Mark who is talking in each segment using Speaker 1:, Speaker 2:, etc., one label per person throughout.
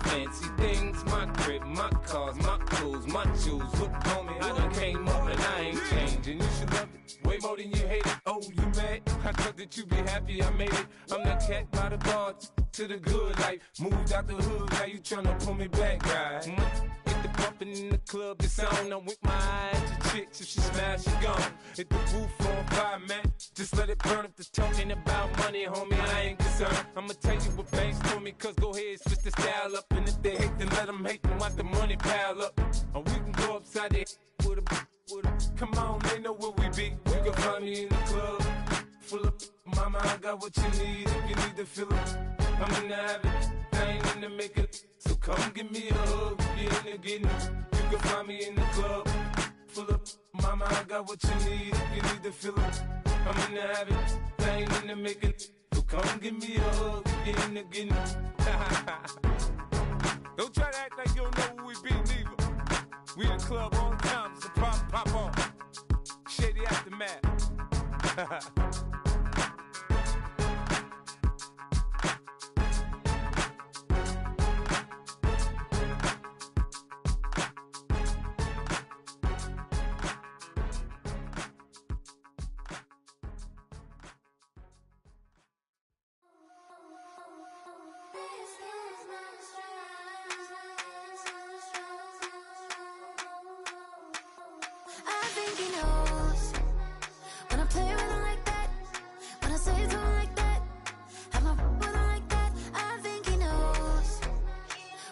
Speaker 1: fancy things, my crib, my cars, my clothes, my shoes. Look, homie, I done came up and I ain't changing. You should love it way more than you hate it. Oh, you mad? I thought that you'd be happy I made it. I'm that cat by the bar to the good life. Moved out the hood, now you tryna pull me back, right? Get the bumping in the club, it's on. I'm with my eyes to chicks, if she smash, she gone. Hit the roof on fire, man. Just let it burn. If they're talking about money, homie, I ain't concerned. I'ma tell you what banks told me, cause go ahead, switch the style up. And if they hate, then let them hate, then watch the money pile up. Or we can go upside the with a. Come on, they know where we be. You can find me in the club, full of mama, I got what you need. If you need to fill it, I'm in the habit, I ain't in the make it. So come give me a hug, if you're in the getting it. You can find me in the club, full of mama, I got what you need. If you need to fill it, I'm in the habit, I ain't in the make it. So come give me a hug, if you're in the getting it. Don't try to act like you don't know who we be, neither. We in the club all the time, so pop on. Shady Aftermath.
Speaker 2: I think he knows when I play with him like that, when I say to him like that, have my with him like that. I think he knows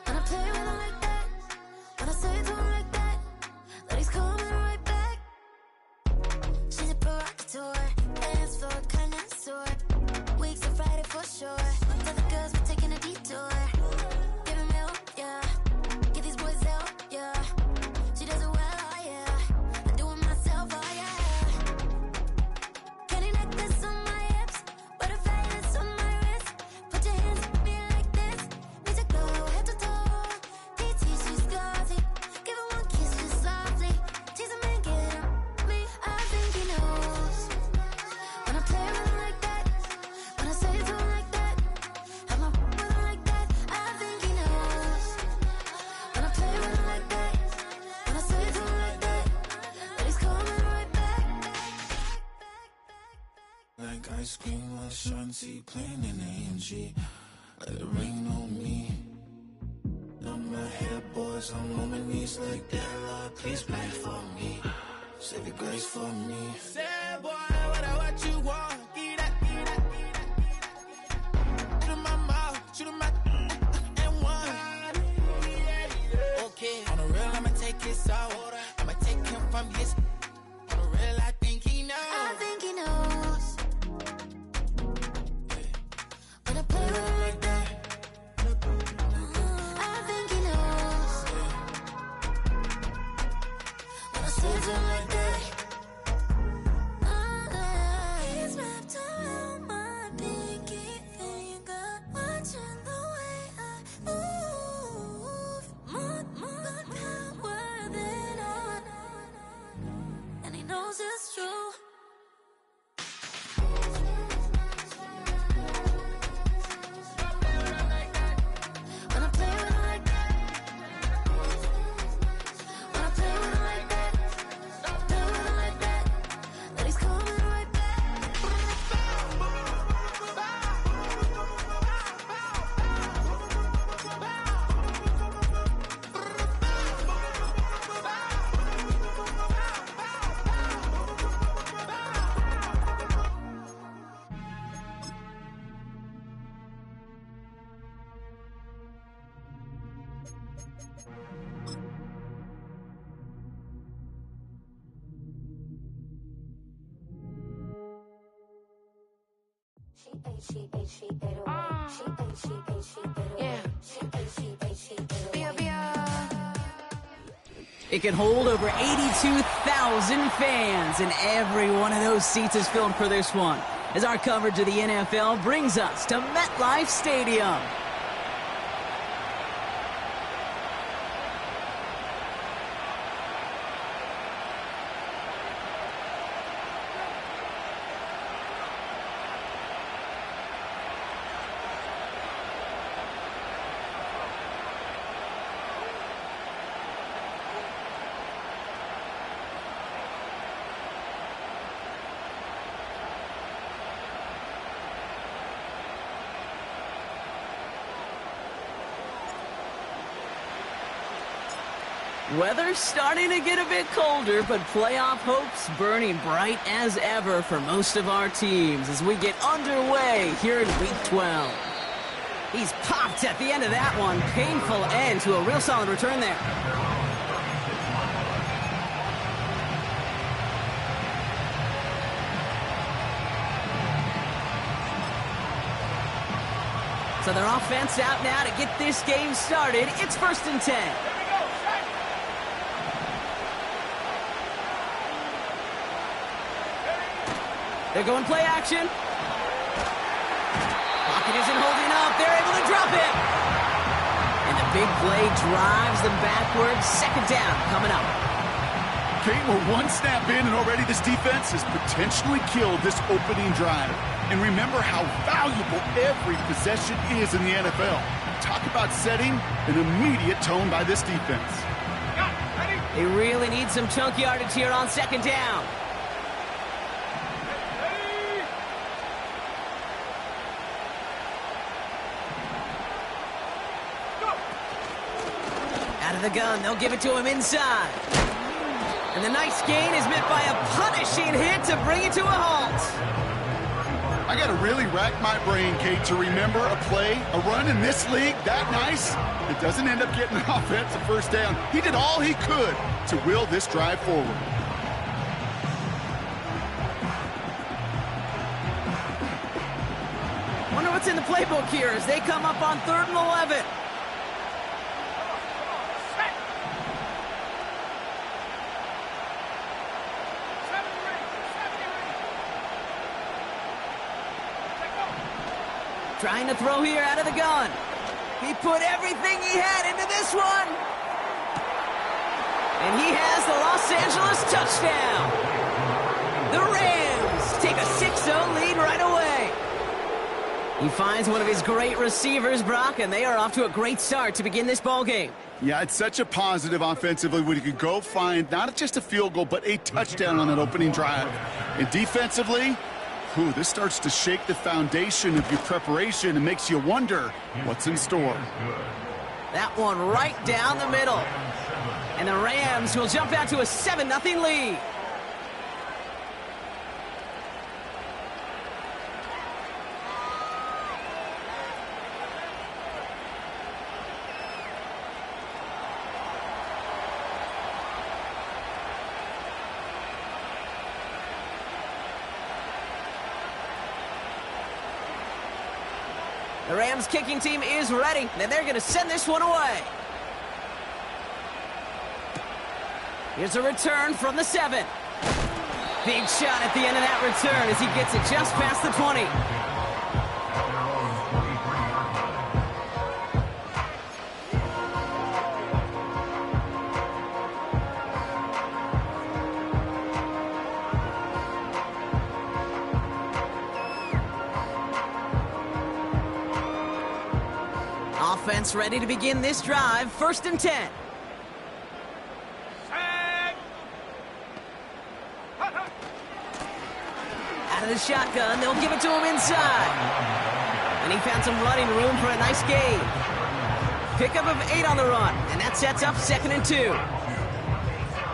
Speaker 2: when I play with him like that, when I say to him like that, that he's coming right back. She's a provocateur, dance floor connoisseur, weeks of Friday for sure. Tell the girls we're taking a detour. Give him milk, yeah. Get these boys out, yeah. She does it well, oh yeah.
Speaker 3: Like ice cream, Shanti playing in AMG. Let it rain on me. On my head, boys, I'm on my knees like that. Lord, please pray for me. Say the grace for me.
Speaker 4: Say, boy, what you want? Get that. Shoot in my mouth, shoot in my and one. Okay, on the real, I'ma take his out. I'ma take him from his. On the real, I think he knows.
Speaker 2: I think he knows. When I play with him like that, I think he knows. When I say to him like that, he's wrapped around my pinky finger, watching the way I move. More power than on, and he knows it's true.
Speaker 5: It can hold over 82,000 fans, and every one of those seats is filled for this one, as our coverage of the NFL brings us to MetLife Stadium. Weather's starting to get a bit colder, but playoff hopes burning bright as ever for most of our teams as we get underway here in Week 12. He's popped at the end of that one. Painful end to a real solid return there. So their offense out now to get this game started. It's 1st and 10. They're going play action. Pocket isn't holding up. They're able to drop it. And the big play drives them backwards. 2nd down coming up.
Speaker 6: Kate, we're one snap in, and already this defense has potentially killed this opening drive. And remember how valuable every possession is in the NFL. Talk about setting an immediate tone by this defense.
Speaker 5: They really need some chunk yardage here on 2nd down. Out of the gun, they'll give it to him inside. And the nice gain is met by a punishing hit to bring it to a halt.
Speaker 6: I got to really rack my brain, Kate, to remember a play, a run in this league that nice. It doesn't end up getting an offensive 1st down. He did all he could to will this drive forward.
Speaker 5: Wonder what's in the playbook here as they come up on 3rd and 11. Trying to throw here out of the gun. He put everything he had into this one. And he has the Los Angeles touchdown. The Rams take a 6-0 lead right away. He finds one of his great receivers, Brock, and they are off to a great start to begin this ball game.
Speaker 6: Yeah, it's such a positive offensively when you can go find not just a field goal, but a touchdown on that opening drive. And defensively, this starts to shake the foundation of your preparation and makes you wonder what's in store.
Speaker 5: That one right down the middle. And the Rams will jump out to a 7-0 lead. The Rams kicking team is ready, and they're going to send this one away. Here's a return from the 7. Big shot at the end of that return as he gets it just past the 20. Offense ready to begin this drive. 1st and 10. Out of the shotgun, they'll give it to him inside. And he found some running room for a nice gain. Pickup of 8 on the run, and that sets up 2nd and 2.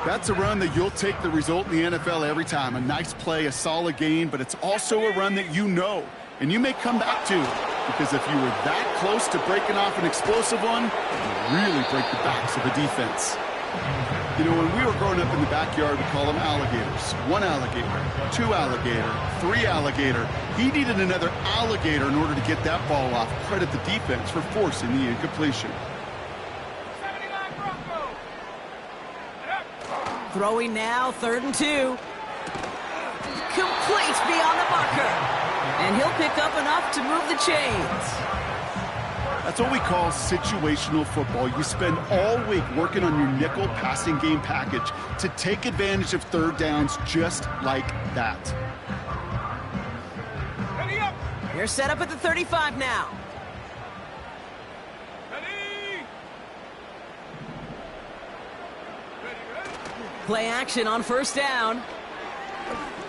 Speaker 6: That's a run that you'll take the result in the NFL every time. A nice play, a solid gain, but it's also a run that you know, and you may come back to. Because if you were that close to breaking off an explosive one, you really break the backs of the defense. You know, when we were growing up in the backyard, we call them alligators. 1 alligator, 2 alligator, 3 alligator. He needed another alligator in order to get that ball off. Credit the defense for forcing the incompletion.
Speaker 5: Throwing now, 3rd and 2. Complete beyond the marker. And he'll pick up enough to move the chains.
Speaker 6: That's what we call situational football. You spend all week working on your nickel passing game package to take advantage of 3rd downs just like that.
Speaker 5: They're set up at the 35 now. Play action on 1st down.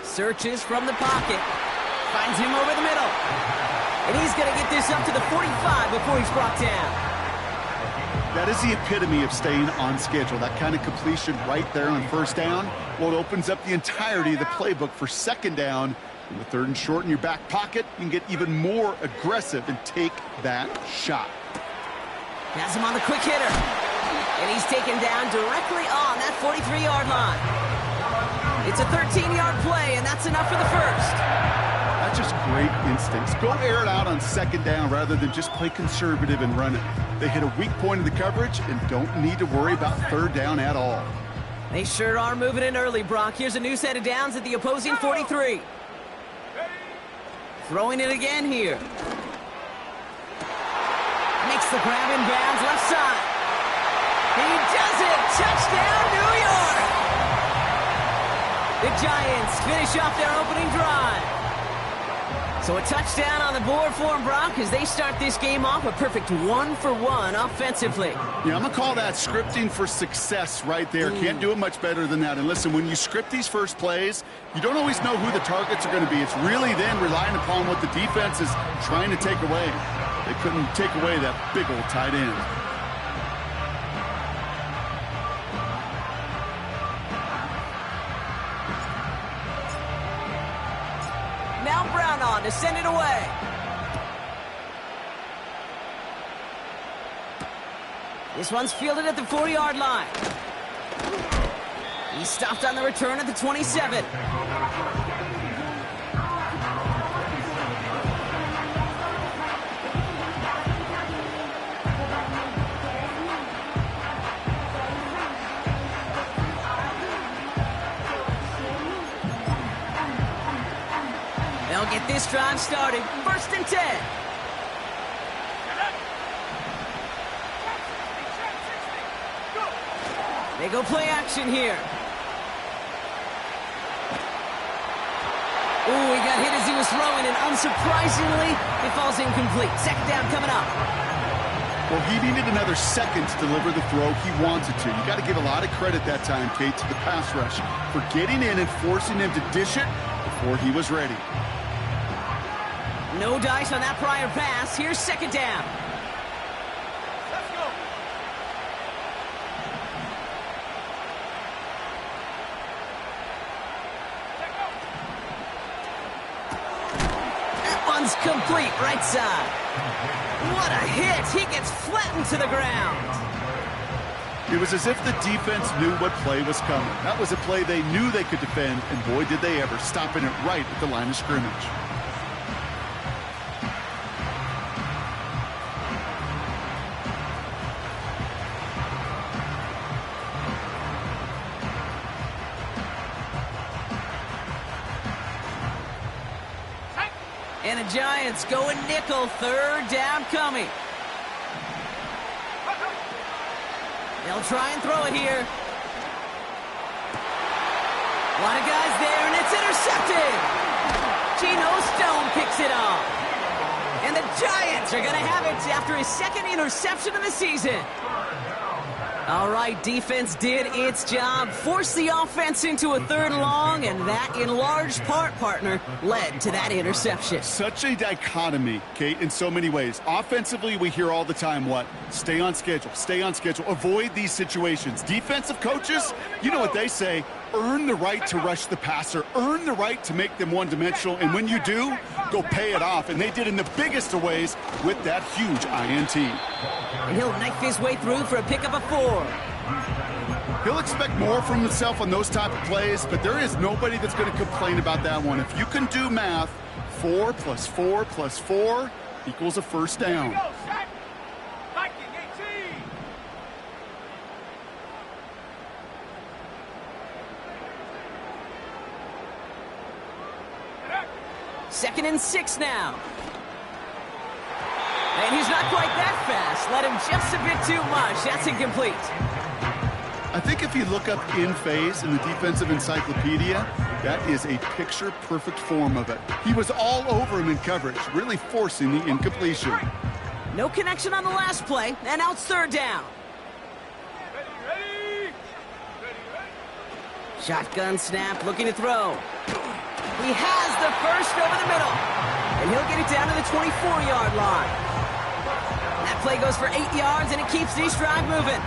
Speaker 5: Searches from the pocket. Finds him over the middle. And he's going to get this up to the 45 before he's brought down.
Speaker 6: That is the epitome of staying on schedule. That kind of completion right there on first down, well, it opens up the entirety of the playbook for second down. And with third and short in your back pocket, you can get even more aggressive and take that shot.
Speaker 5: Has him on the quick hitter. And he's taken down directly on that 43-yard line. It's a 13-yard play, and that's enough for the first.
Speaker 6: That's just great instincts. Go air it out on second down rather than just play conservative and run it. They hit a weak point in the coverage and don't need to worry about third down at all.
Speaker 5: They sure are moving in early, Brock. Here's a new set of downs at the opposing 43. Throwing it again here. Makes the grab in bounds left side. He does it! Touchdown, New York! The Giants finish off their opening drive. So a touchdown on the board for them, Brock, as they start this game off a perfect 1-for-1 offensively.
Speaker 6: Yeah, I'm going to call that scripting for success right there. Can't do it much better than that. And listen, when you script these first plays, you don't always know who the targets are going to be. It's really then relying upon what the defense is trying to take away. They couldn't take away that big old tight end.
Speaker 5: Now Brown on to send it away. This one's fielded at the 4-yard line. He's stopped on the return at the 27. They'll get this drive started. 1st and 10. They go play action here. Ooh, he got hit as he was throwing, and unsurprisingly, it falls incomplete. Second down coming up.
Speaker 6: Well, he needed another second to deliver the throw he wanted to. You got to give a lot of credit that time, Kate, to the pass rush for getting in and forcing him to dish it before he was ready.
Speaker 5: No dice on that prior pass. Here's second down.
Speaker 1: Let's go.
Speaker 5: That one's complete, right side. What a hit. He gets flattened to the ground.
Speaker 6: It was as if the defense knew what play was coming. That was a play they knew they could defend, and boy, did they ever, stopping it right at the line of scrimmage.
Speaker 5: And the Giants going nickel. 3rd down coming. They'll try and throw it here. A lot of guys there, and it's intercepted. Geno Stone picks it off. And the Giants are going to have it after his 2nd interception of the season. All right, defense did its job, forced the offense into a 3rd and long, and that, in large part, partner, led to that interception.
Speaker 6: Such a dichotomy, Kate, in so many ways. Offensively, we hear all the time what? Stay on schedule, avoid these situations. Defensive coaches, you know what they say, earn the right to rush the passer, earn the right to make them one-dimensional, and when you do, go pay it off. And they did in the biggest of ways with that huge INT.
Speaker 5: And he'll knife his way through for a pickup of 4.
Speaker 6: He'll expect more from himself on those type of plays, but there is nobody that's going to complain about that one. If you can do math, 4 + 4 + 4 equals a first down.
Speaker 1: Viking 18.
Speaker 5: 2nd and 6 now. And he's not quite that fast. Let him just a bit too much. That's incomplete.
Speaker 6: I think if you look up in phase in the defensive encyclopedia, that is a picture-perfect form of it. He was all over him in coverage, really forcing the incompletion.
Speaker 5: No connection on the last play, and now it's 3rd down.
Speaker 1: Ready.
Speaker 5: Shotgun snap, looking to throw. He has the first over the middle. And he'll get it down to the 24-yard line. That play goes for 8 yards, and it keeps this drive moving.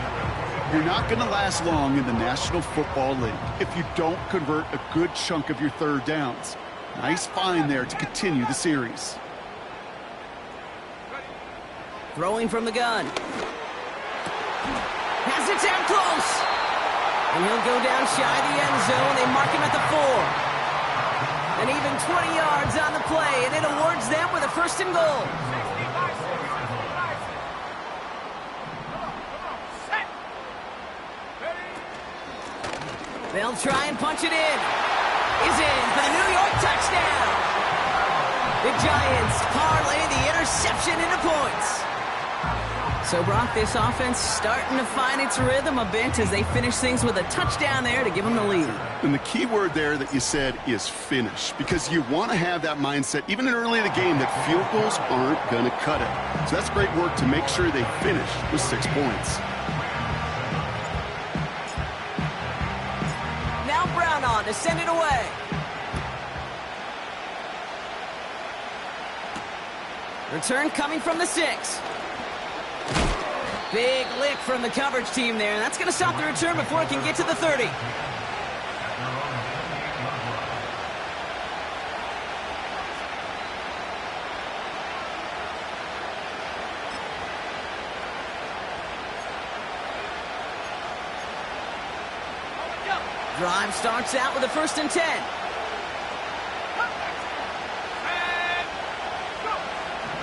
Speaker 6: You're not going to last long in the National Football League if you don't convert a good chunk of your third downs. Nice find there to continue the series.
Speaker 5: Throwing from the gun. Has it down close. And he'll go down shy of the end zone. They mark him at the 4. And even 20 yards on the play, and it awards them with a 1st and goal. They'll try and punch it in. Is in for the New York touchdown. The Giants parlay the interception into points. So, Brock, this offense starting to find its rhythm a bit as they finish things with a touchdown there to give them the lead.
Speaker 6: And the key word there that you said is finish, because you want to have that mindset, even in early in the game, that field goals aren't going to cut it. So that's great work to make sure they finish with 6 points.
Speaker 5: Now Brown on to send it away. Return coming from the 6. Big lick from the coverage team there, and that's going to stop the return before it can get to the 30. Drive starts out with a 1st and 10.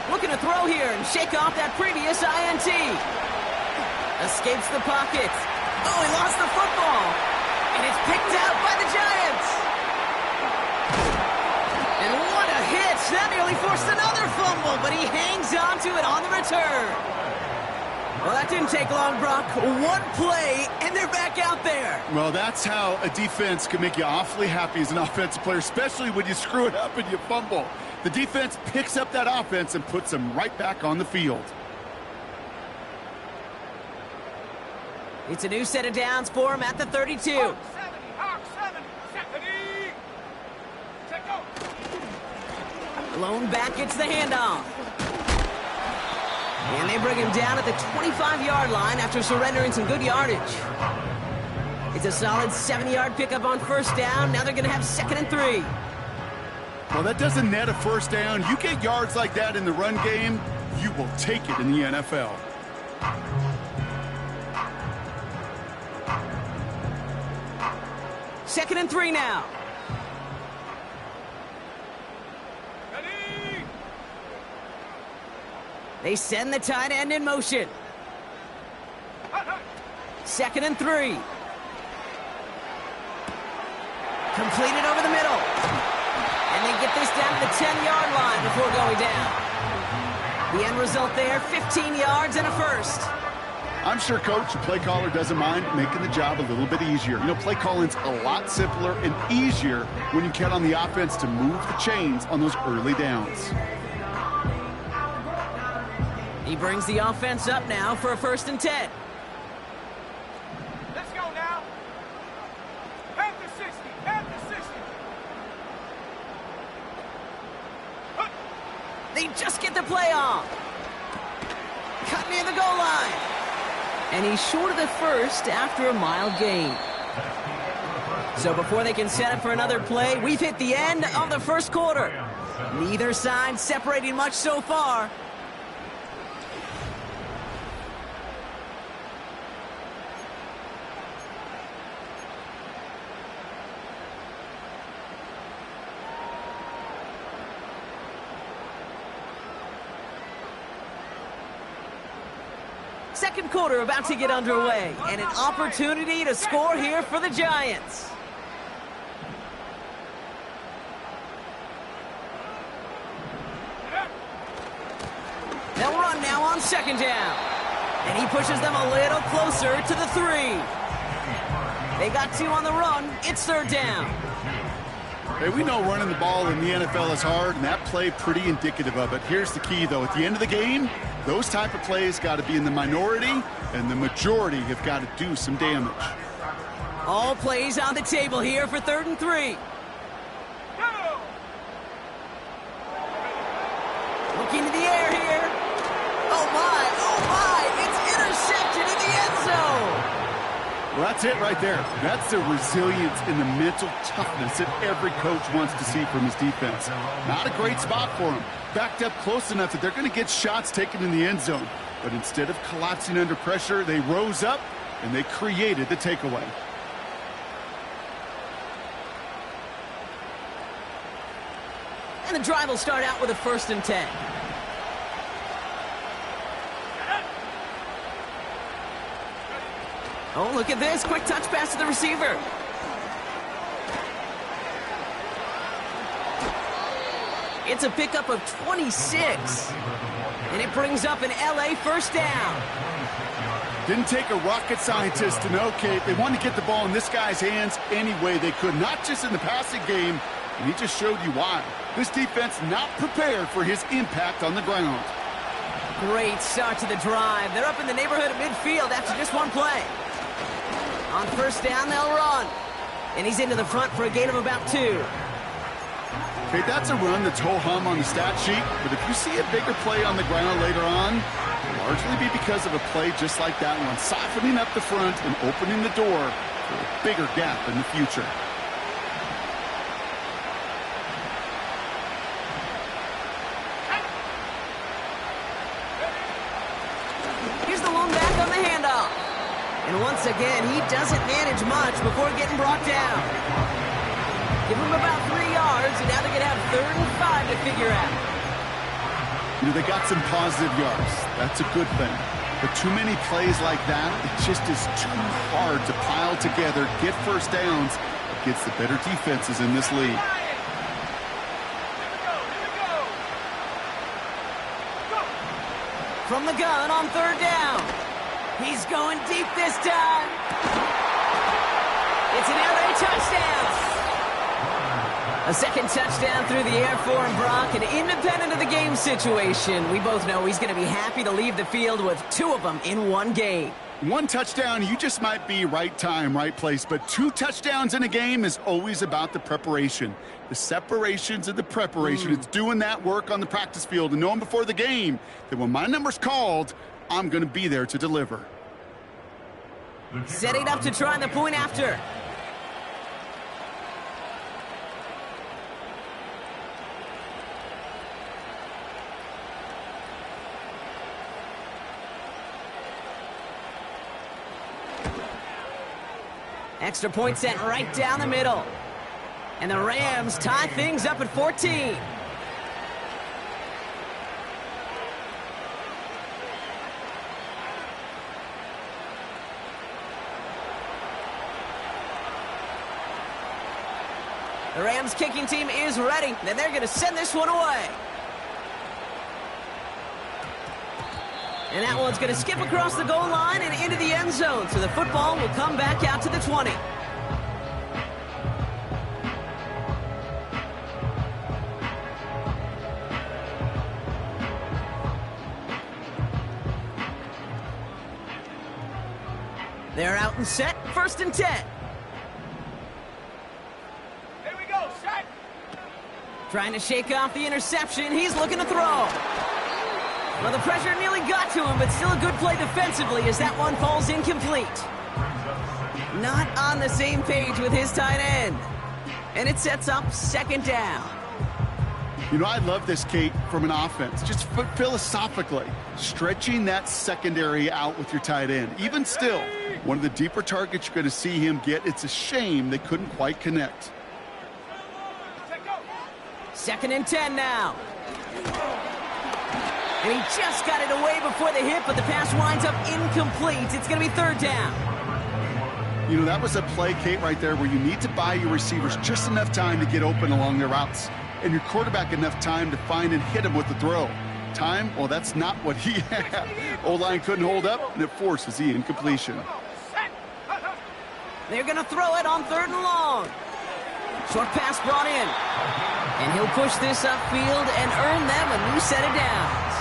Speaker 5: Looking to throw here and shake off that previous INT. Escapes the pocket. Oh, he lost the football. And it's picked out by the Giants. And what a hit. That nearly forced another fumble, but he hangs on to it on the return. Well, that didn't take long, Brock. 1 play, and they're back out there.
Speaker 6: Well, that's how a defense can make you awfully happy as an offensive player, especially when you screw it up and you fumble. The defense picks up that offense and puts them right back on the field.
Speaker 5: It's a new set of downs for him at the 32. Lone back gets the handoff. And they bring him down at the 25-yard line after surrendering some good yardage. It's a solid 7-yard pickup on 1st down. Now they're going to have 2nd and 3.
Speaker 6: Well, that doesn't net a 1st down. You get yards like that in the run game, you will take it in the NFL.
Speaker 5: Second and 3 now. They send the tight end in motion. 2nd and 3. Completed over the middle. And they get this down to the 10-yard line before going down. The end result there, 15 yards and a 1st.
Speaker 6: I'm sure coach and play caller doesn't mind making the job a little bit easier. You know, play calling's a lot simpler and easier when you count on the offense to move the chains on those early downs.
Speaker 5: He brings the offense up now for a 1st and 10.
Speaker 1: Let's go now. At the 60. At the 60.
Speaker 5: They just get the play off. Cut near the goal line. And he's short of the 1st after a mild gain. So before they can set up for another play, we've hit the end of the 1st quarter. Neither side separating much so far. Second quarter about to get underway, and an opportunity to score here for the Giants. They'll run now on 2nd down, and he pushes them a little closer to the 3. They got 2 on the run. It's 3rd down.
Speaker 6: Hey, we know running the ball in the NFL is hard, and that play pretty indicative of it. Here's the key, though. At the end of the game, those type of plays got to be in the minority, and the majority have got to do some damage.
Speaker 5: All plays on the table here for 3rd and 3. Looking to the air here. Oh, my. Oh,
Speaker 6: That's it right there. That's the resilience and the mental toughness that every coach wants to see from his defense. Not a great spot for him. Backed up close enough that they're going to get shots taken in the end zone. But instead of collapsing under pressure, they rose up and they created the takeaway.
Speaker 5: And the drive will start out with a 1st and 10. Oh, look at this. Quick touch pass to the receiver. It's a pickup of 26. And it brings up an LA 1st down.
Speaker 6: Didn't take a rocket scientist to know, Kate. They wanted to get the ball in this guy's hands any way they could, not just in the passing game, and he just showed you why. This defense not prepared for his impact on the ground.
Speaker 5: Great start to the drive. They're up in the neighborhood of midfield after just one play. On 1st down, they'll run. And he's into the front for a gain of about 2.
Speaker 6: Okay, that's a run that's ho-hum on the stat sheet, but if you see a bigger play on the ground later on, it'll largely be because of a play just like that one, softening up the front and opening the door for a bigger gap in the future.
Speaker 5: Here's the lone back on the handoff. And once again, he doesn't manage much before getting brought down. Give him about 3 yards, and now they're going to have 3rd and 5 to figure out.
Speaker 6: You know, they got some positive yards. That's a good thing. But too many plays like that, it just is too hard to pile together, get 1st downs against the better defenses in this league.
Speaker 5: From the gun on 3rd down. He's going deep this time. It's an LA touchdown. A 2nd touchdown through the air for him, Brock, and independent of the game situation, we both know he's going to be happy to leave the field with 2 of them in one game.
Speaker 6: 1 touchdown, you just might be right time, right place, but 2 touchdowns in a game is always about the preparation. The separations and the preparation. It's doing that work on the practice field and knowing before the game that when my number's called, I'm going to be there to deliver.
Speaker 5: Setting up to try the point after. Extra point sent right down the middle. And the Rams tie things up at 14. The Rams kicking team is ready, and they're going to send this one away. And that one's going to skip across the goal line and into the end zone, so the football will come back out to the 20. They're out and set, 1st and 10. Trying to shake off the interception. He's looking to throw. Well, the pressure nearly got to him, but still a good play defensively as that one falls incomplete. Not on the same page with his tight end. And it sets up 2nd down.
Speaker 6: You know, I love this, Kate, from an offense. Just philosophically, stretching that secondary out with your tight end. Even still, one of the deeper targets you're going to see him get. It's a shame they couldn't quite connect.
Speaker 5: 2nd and 10 now. And he just got it away before the hit, but the pass winds up incomplete. It's going to be 3rd down.
Speaker 6: You know, that was a play, Kate, right there where you need to buy your receivers just enough time to get open along their routes. And your quarterback enough time to find and hit him with the throw. Time? Well, that's not what he had. O-line couldn't hold up, and it forces the incompletion.
Speaker 5: They're going to throw it on 3rd and long. Short pass brought in. And he'll push this upfield and earn them a new set of downs.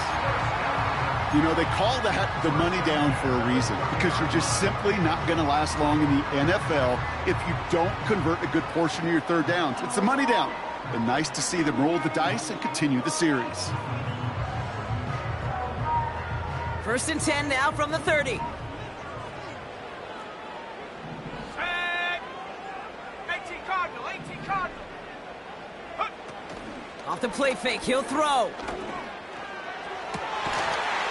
Speaker 6: You know, they call that the money down for a reason, because you're just simply not going to last long in the NFL if you don't convert a good portion of your 3rd downs. It's the money down. But nice to see them roll the dice and continue the series.
Speaker 5: 1st and 10 now from the 30. Off the play fake, he'll throw.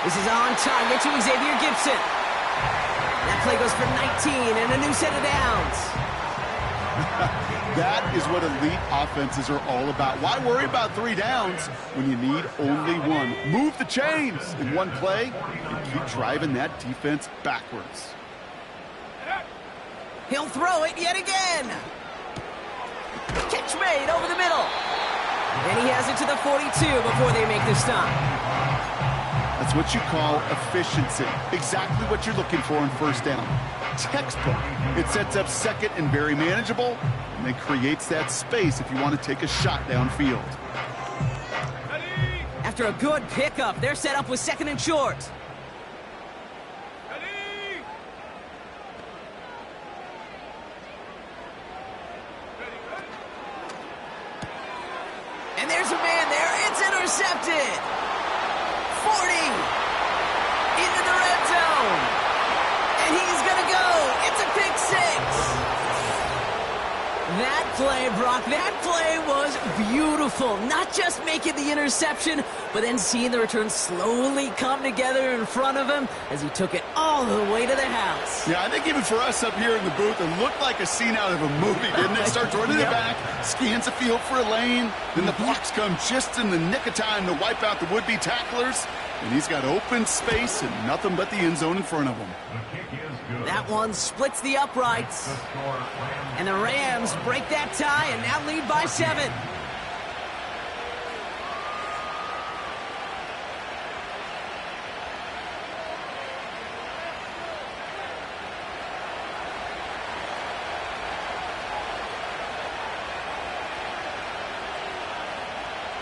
Speaker 5: This is on target to Xavier Gibson. That play goes for 19 and a new set of downs.
Speaker 6: That is what elite offenses are all about. Why worry about 3 downs when you need only 1? Move the chains in one play and keep driving that defense backwards.
Speaker 5: He'll throw it yet again. Catch made over the middle. And he has it to the 42 before they make the stop.
Speaker 6: That's what you call efficiency. Exactly what you're looking for in first down. Textbook. It sets up second and very manageable, and it creates that space if you want to take a shot downfield.
Speaker 5: After a good pickup, they're set up with second and short. And there's a man there. It's intercepted. 40 into the red zone. And he's going to go. It's a pick 6. That play, Brock, that play was beautiful. Not just making the interception, but then seeing the return slowly come together in front of him as he took it all the way to the house.
Speaker 6: Yeah, I think even for us up here in the booth, it looked like a scene out of a movie, didn't it? Starts running it back, scans the field for a lane, then the blocks come just in the nick of time to wipe out the would-be tacklers, and he's got open space and nothing but the end zone in front of him.
Speaker 5: That one splits the uprights. And the Rams break that tie and now lead by 7.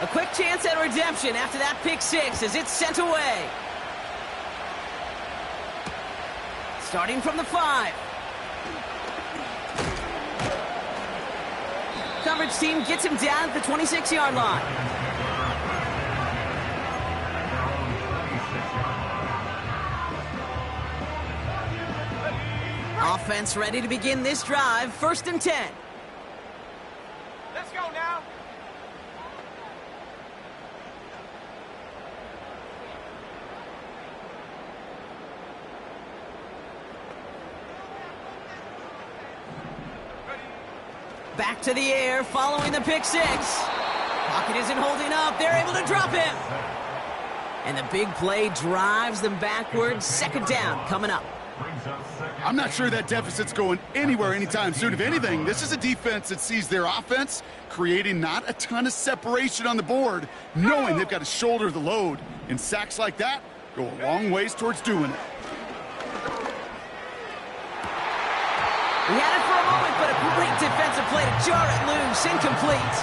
Speaker 5: A quick chance at redemption after that pick 6 as it's sent away. Starting from the 5. Coverage team gets him down at the 26-yard line. Offense ready to begin this drive. 1st and 10.
Speaker 1: Let's go now.
Speaker 5: Back to the air following the pick 6. Pocket isn't holding up. They're able to drop him. And the big play drives them backwards. 2nd down coming up.
Speaker 6: I'm not sure that deficit's going anywhere anytime soon. If anything, this is a defense that sees their offense creating not a ton of separation on the board, knowing they've got to shoulder the load. And sacks like that go a long ways towards doing it.
Speaker 5: He had it for a moment, but a great defensive play to jar it loose. Incomplete.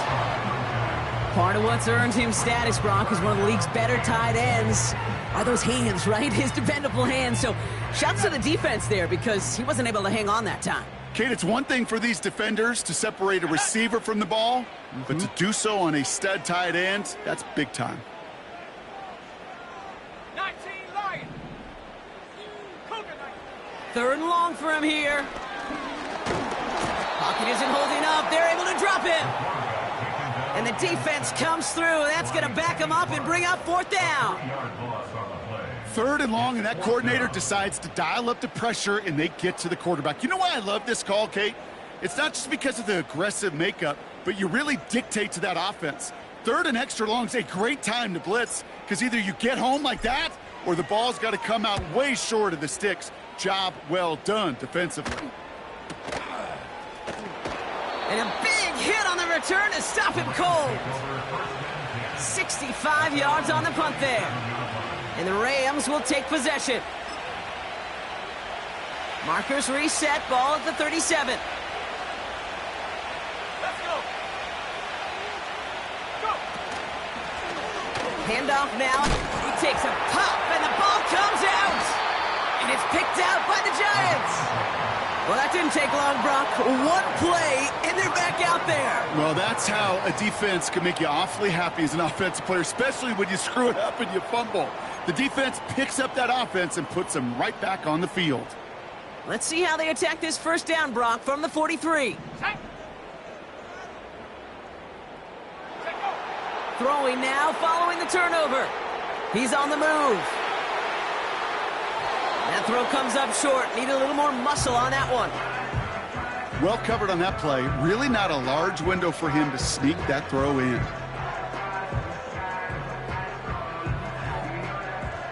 Speaker 5: Part of what's earned him status, Brock, is one of the league's better tight ends. Are those hands, right? His dependable hands. So shouts to the defense there because he wasn't able to hang on that time.
Speaker 6: Kate, it's one thing for these defenders to separate a receiver from the ball, but to do so on a stud tight end, that's big time.
Speaker 1: 19 Lions.
Speaker 5: 3rd and long for him here. Pocket isn't holding up. They're able to drop him. And the defense comes through. That's going to back him up and bring up 4th down.
Speaker 6: 3rd and long, and that coordinator decides to dial up the pressure, and they get to the quarterback. You know why I love this call, Kate? It's not just because of the aggressive makeup, but you really dictate to that offense. 3rd and extra long is a great time to blitz because either you get home like that or the ball's got to come out way short of the sticks. Job well done defensively.
Speaker 5: And a big hit on the return to stop him cold. 65 yards on the punt there. And the Rams will take possession. Markers reset, ball at the 37.
Speaker 1: Let's go. Go.
Speaker 5: Handoff now. He takes a pop, and the ball comes out. And it's picked out by the Giants. Well, that didn't take long, Brock. One play, and they're back out there.
Speaker 6: Well, that's how a defense can make you awfully happy as an offensive player, especially when you screw it up and you fumble. The defense picks up that offense and puts them right back on the field.
Speaker 5: Let's see how they attack this 1st down, Brock, from the 43. Throwing now, following the turnover. He's on the move. That throw comes up short. Need a little more muscle on that one.
Speaker 6: Well covered on that play. Really not a large window for him to sneak that throw in.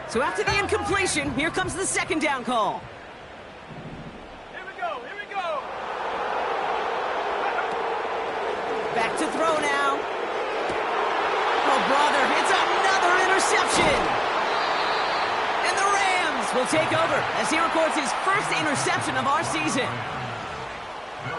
Speaker 5: So after the incompletion, here comes the second down call.
Speaker 1: Here we go, here we go.
Speaker 5: Back to throw now. Oh, brother, it's another interception. And the Rams will take over as he records his first interception of our season.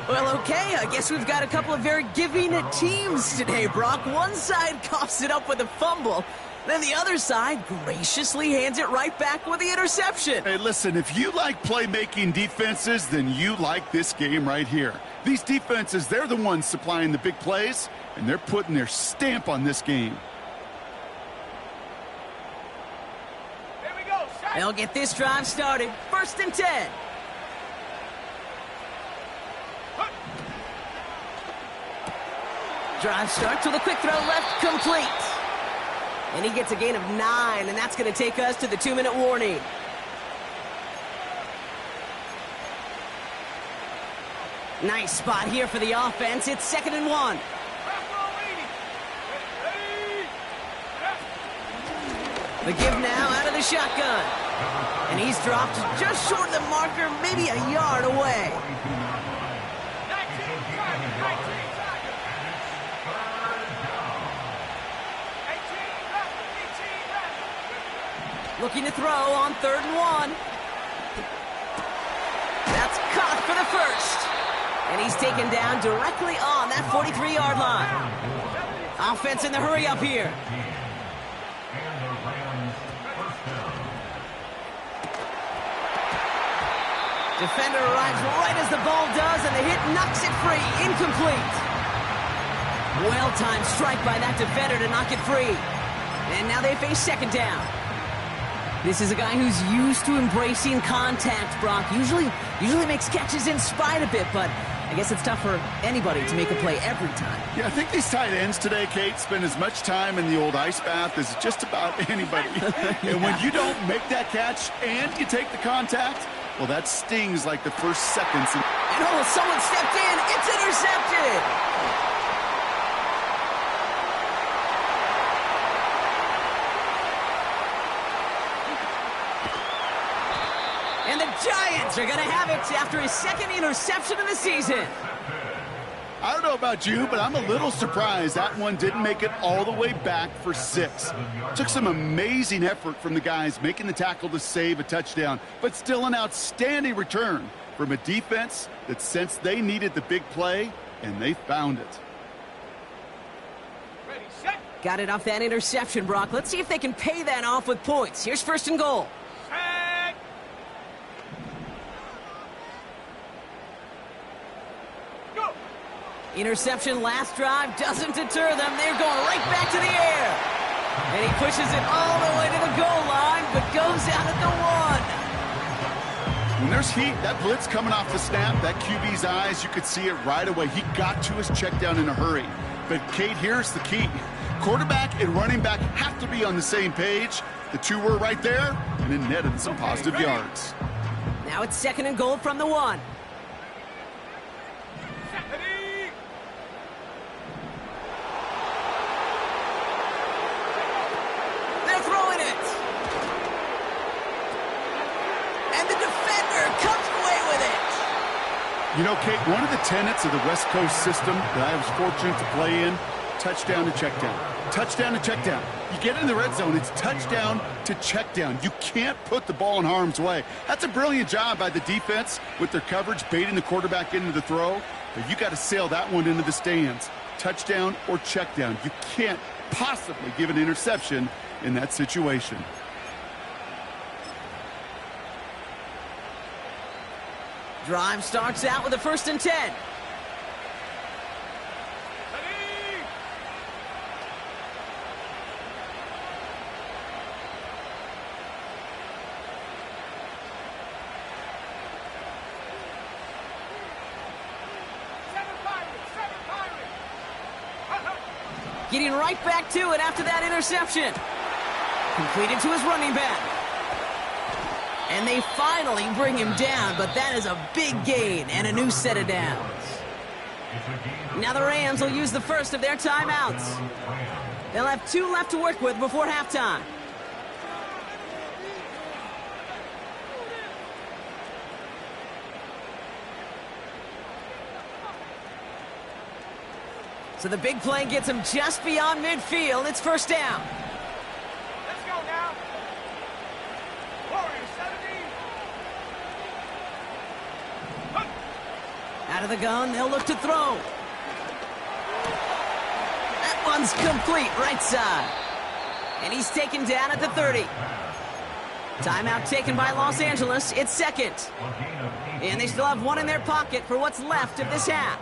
Speaker 5: Well, okay, I guess we've got a couple of very giving teams today, Brock. One side coughs it up with a fumble, then the other side graciously hands it right back with the interception.
Speaker 6: Hey, listen, if you like playmaking defenses, then you like this game right here. These defenses, they're the ones supplying the big plays, and they're putting their stamp on this game.
Speaker 1: Here we go, shot.
Speaker 5: They'll get this drive started. 1st and 10. Drive starts with a quick throw left, complete. And he gets a gain of 9, and that's going to take us to the 2-minute warning. Nice spot here for the offense. It's 2nd and 1. The give now out of the shotgun. And he's dropped just short of the marker, maybe a yard away. Looking to throw on 3rd and 1. That's caught for the first. And he's taken down directly on that 43-yard line. Offense in the hurry up here. Defender arrives right as the ball does, and the hit knocks it free. Incomplete. Well-timed strike by that defender to knock it free. And now they face 2nd down. This is a guy who's used to embracing contact, Brock. Usually makes catches in spite of it, but I guess it's tough for anybody to make a play every time.
Speaker 6: Yeah, I think these tight ends today, Kate, spend as much time in the old ice bath as just about anybody.
Speaker 5: Yeah.
Speaker 6: And when you don't make that catch and you take the contact, well, that stings like the first seconds.
Speaker 5: And oh, someone stepped in. It's intercepted. And the Giants are going to have it after his 2nd interception of the season.
Speaker 6: I don't know about you, but I'm a little surprised that one didn't make it all the way back for 6. Took some amazing effort from the guys making the tackle to save a touchdown, but still an outstanding return from a defense that sensed they needed the big play, and they found it.
Speaker 1: Ready, set.
Speaker 5: Got it off that interception, Brock. Let's see if they can pay that off with points. Here's 1st and goal.
Speaker 1: Set. Go.
Speaker 5: Interception last drive doesn't deter them. They're going right back to the air. And he pushes it all the way to the goal line, but goes out at the 1.
Speaker 6: When there's heat, that blitz coming off the snap, that QB's eyes, you could see it right away. He got to his check down in a hurry. But, Kate, here's the key. Quarterback and running back have to be on the same page. The two were right there, and it netted some positive yards.
Speaker 5: Now it's 2nd and goal from the 1.
Speaker 1: Ready.
Speaker 5: They're throwing it. And the defender comes away with it.
Speaker 6: You know, Kate, one of the tenets of the West Coast system that I was fortunate to play in, touchdown to check down. Touchdown to check down. You get in the red zone, it's touchdown to check down. You can't put the ball in harm's way. That's a brilliant job by the defense with their coverage, baiting the quarterback into the throw. But you got to sail that one into the stands. Touchdown or check down. You can't possibly give an interception in that situation.
Speaker 5: Drive starts out with a 1st and 10.
Speaker 1: Ready. Seven Pirates.
Speaker 5: Getting right back to it after that interception. Completed to his running back. And they finally bring him down, but that is a big gain and a new set of downs. Now the Rams will use the first of their timeouts. They'll have 2 left to work with before halftime. So the big play gets him just beyond midfield. It's first down.
Speaker 1: Let's go now. Warriors 17.
Speaker 5: Out of the gun, they'll look to throw. That one's complete, right side. And he's taken down at the 30. Timeout taken by Los Angeles. It's second. And they still have 1 in their pocket for what's left of this half.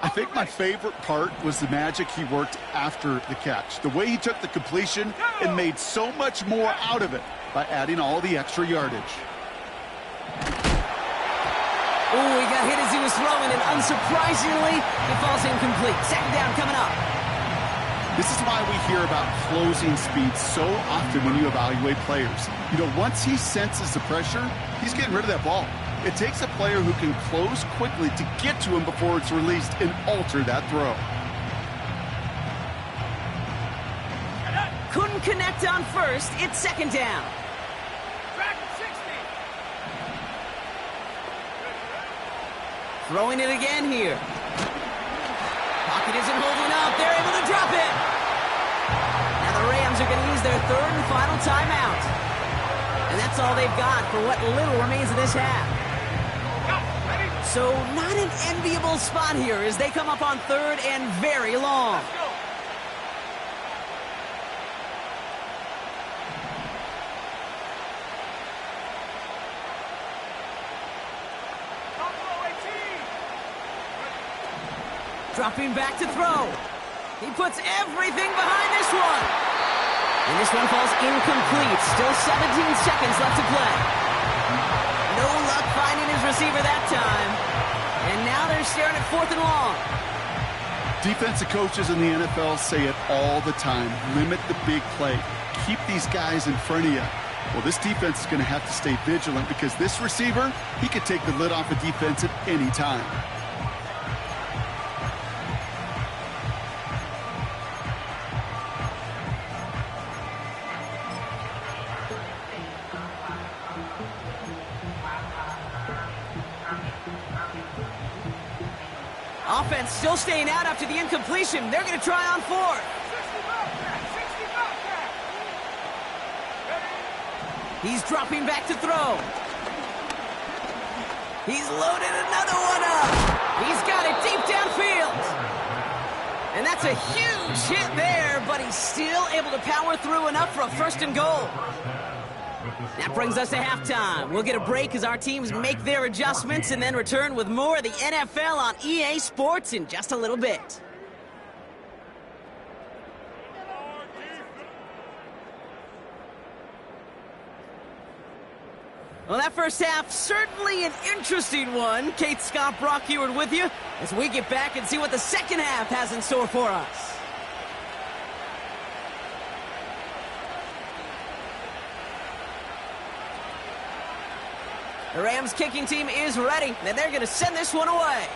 Speaker 6: I think my favorite part was the magic he worked after the catch. The way he took the completion and made so much more out of it by adding all the extra yardage.
Speaker 5: Oh, he got hit as he was throwing, and unsurprisingly, he falls incomplete. Second down coming up.
Speaker 6: This is why we hear about closing speed so often when you evaluate players. You know, once he senses the pressure, he's getting rid of that ball. It takes a player who can close quickly to get to him before it's released and alter that throw.
Speaker 5: Couldn't connect on first. It's second down.
Speaker 1: Track 60.
Speaker 5: Throwing it again here. Pocket isn't holding up. They're able to drop it. Now the Rams are going to use their third and final timeout. And that's all they've got for what little remains of this half. So not an enviable spot here as they come up on third and very long. Dropping back to throw. He puts everything behind this one. And this one falls incomplete. Still 17 seconds left to play. No luck finding his receiver that time. And now they're staring at 4th and long.
Speaker 6: Defensive coaches in the NFL say it all the time. Limit the big play. Keep these guys in front of you. Well, this defense is going to have to stay vigilant because this receiver, he could take the lid off a defense at any time.
Speaker 5: Offense still staying out after the incompletion. They're going to try on 4th. He's dropping back to throw. He's loaded another one up. He's got it deep downfield. And that's a huge hit there, but he's still able to power through enough for a 1st and goal. That brings us to halftime. We'll get a break as our teams make their adjustments and then return with more of the NFL on EA Sports in just a little bit. Well, that first half, certainly an interesting one. Kate Scott, Brock Ewart with you as we get back and see what the second half has in store for us. The Rams kicking team is ready, and they're going to send this one away.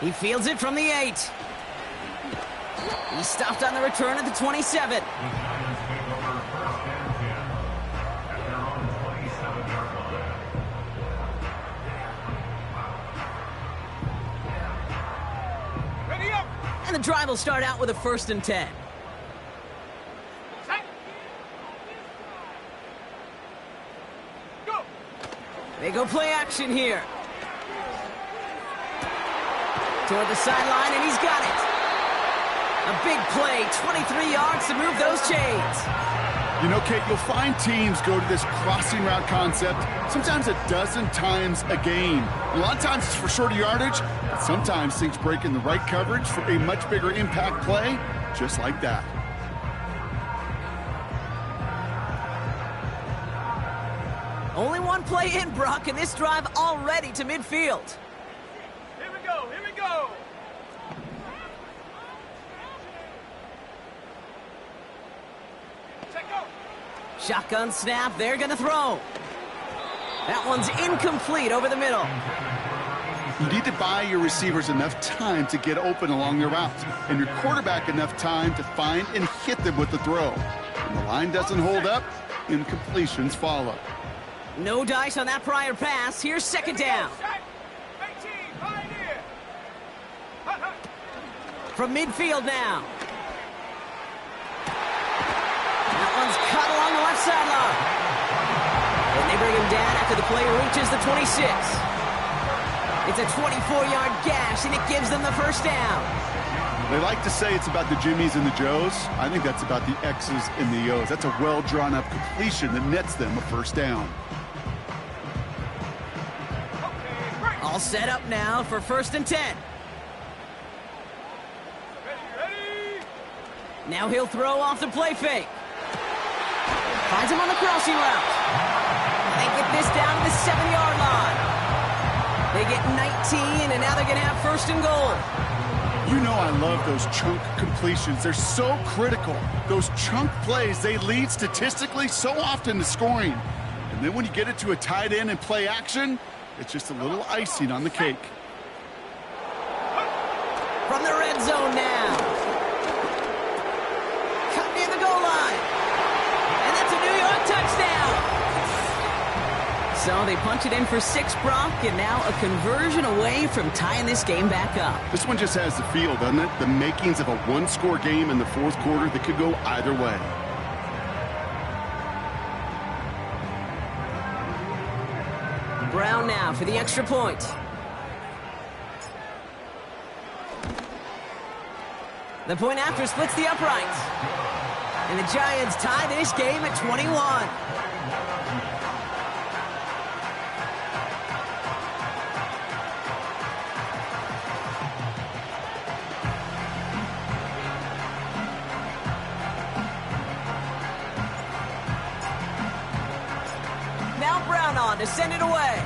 Speaker 5: He fields it from the 8. He's stopped on the return at the 27.
Speaker 1: Ready up.
Speaker 5: And the drive will start out with a 1st and 10. They go play action here. Toward the sideline, and he's got it. A big play, 23 yards to move those chains.
Speaker 6: You know, Kate, you'll find teams go to this crossing route concept sometimes a dozen times a game. A lot of times it's for shorter yardage, but sometimes things break in the right coverage for a much bigger impact play, just like that.
Speaker 5: Only one play in, Brock, and this drive already to midfield.
Speaker 1: Here we go, here we go.
Speaker 5: Shotgun snap, they're going to throw. That one's incomplete over the middle.
Speaker 6: You need to buy your receivers enough time to get open along their routes, and your quarterback enough time to find and hit them with the throw. When the line doesn't hold up, incompletions follow.
Speaker 5: No dice on that prior pass. Here's second down. From midfield now. That one's cut along the left sideline. And they bring him down after the play reaches the 26. It's a 24-yard gash, and it gives them the first down.
Speaker 6: They like to say it's about the Jimmies and the Joes. I think that's about the X's and the O's. That's a well-drawn-up completion that nets them a first down.
Speaker 5: All set up now for 1st and 10. Now he'll throw off the play fake. Finds him on the crossing route. They get this down to the 7-yard line. They get 19, and now they're going to have 1st and goal.
Speaker 6: You know I love those chunk completions. They're so critical. Those chunk plays, they lead statistically so often to scoring. And then when you get it to a tight end and play action, it's just a little icing on the cake.
Speaker 5: From the red zone now. Cut near the goal line. And that's a New York touchdown. So they punch it in for 6, Brock, and now a conversion away from tying this game back up.
Speaker 6: This one just has the feel, doesn't it? The makings of a one-score game in the 4th quarter that could go either way.
Speaker 5: Brown now for the extra point. The point after splits the uprights. And the Giants tie this game at 21. Now Brown on to send it away.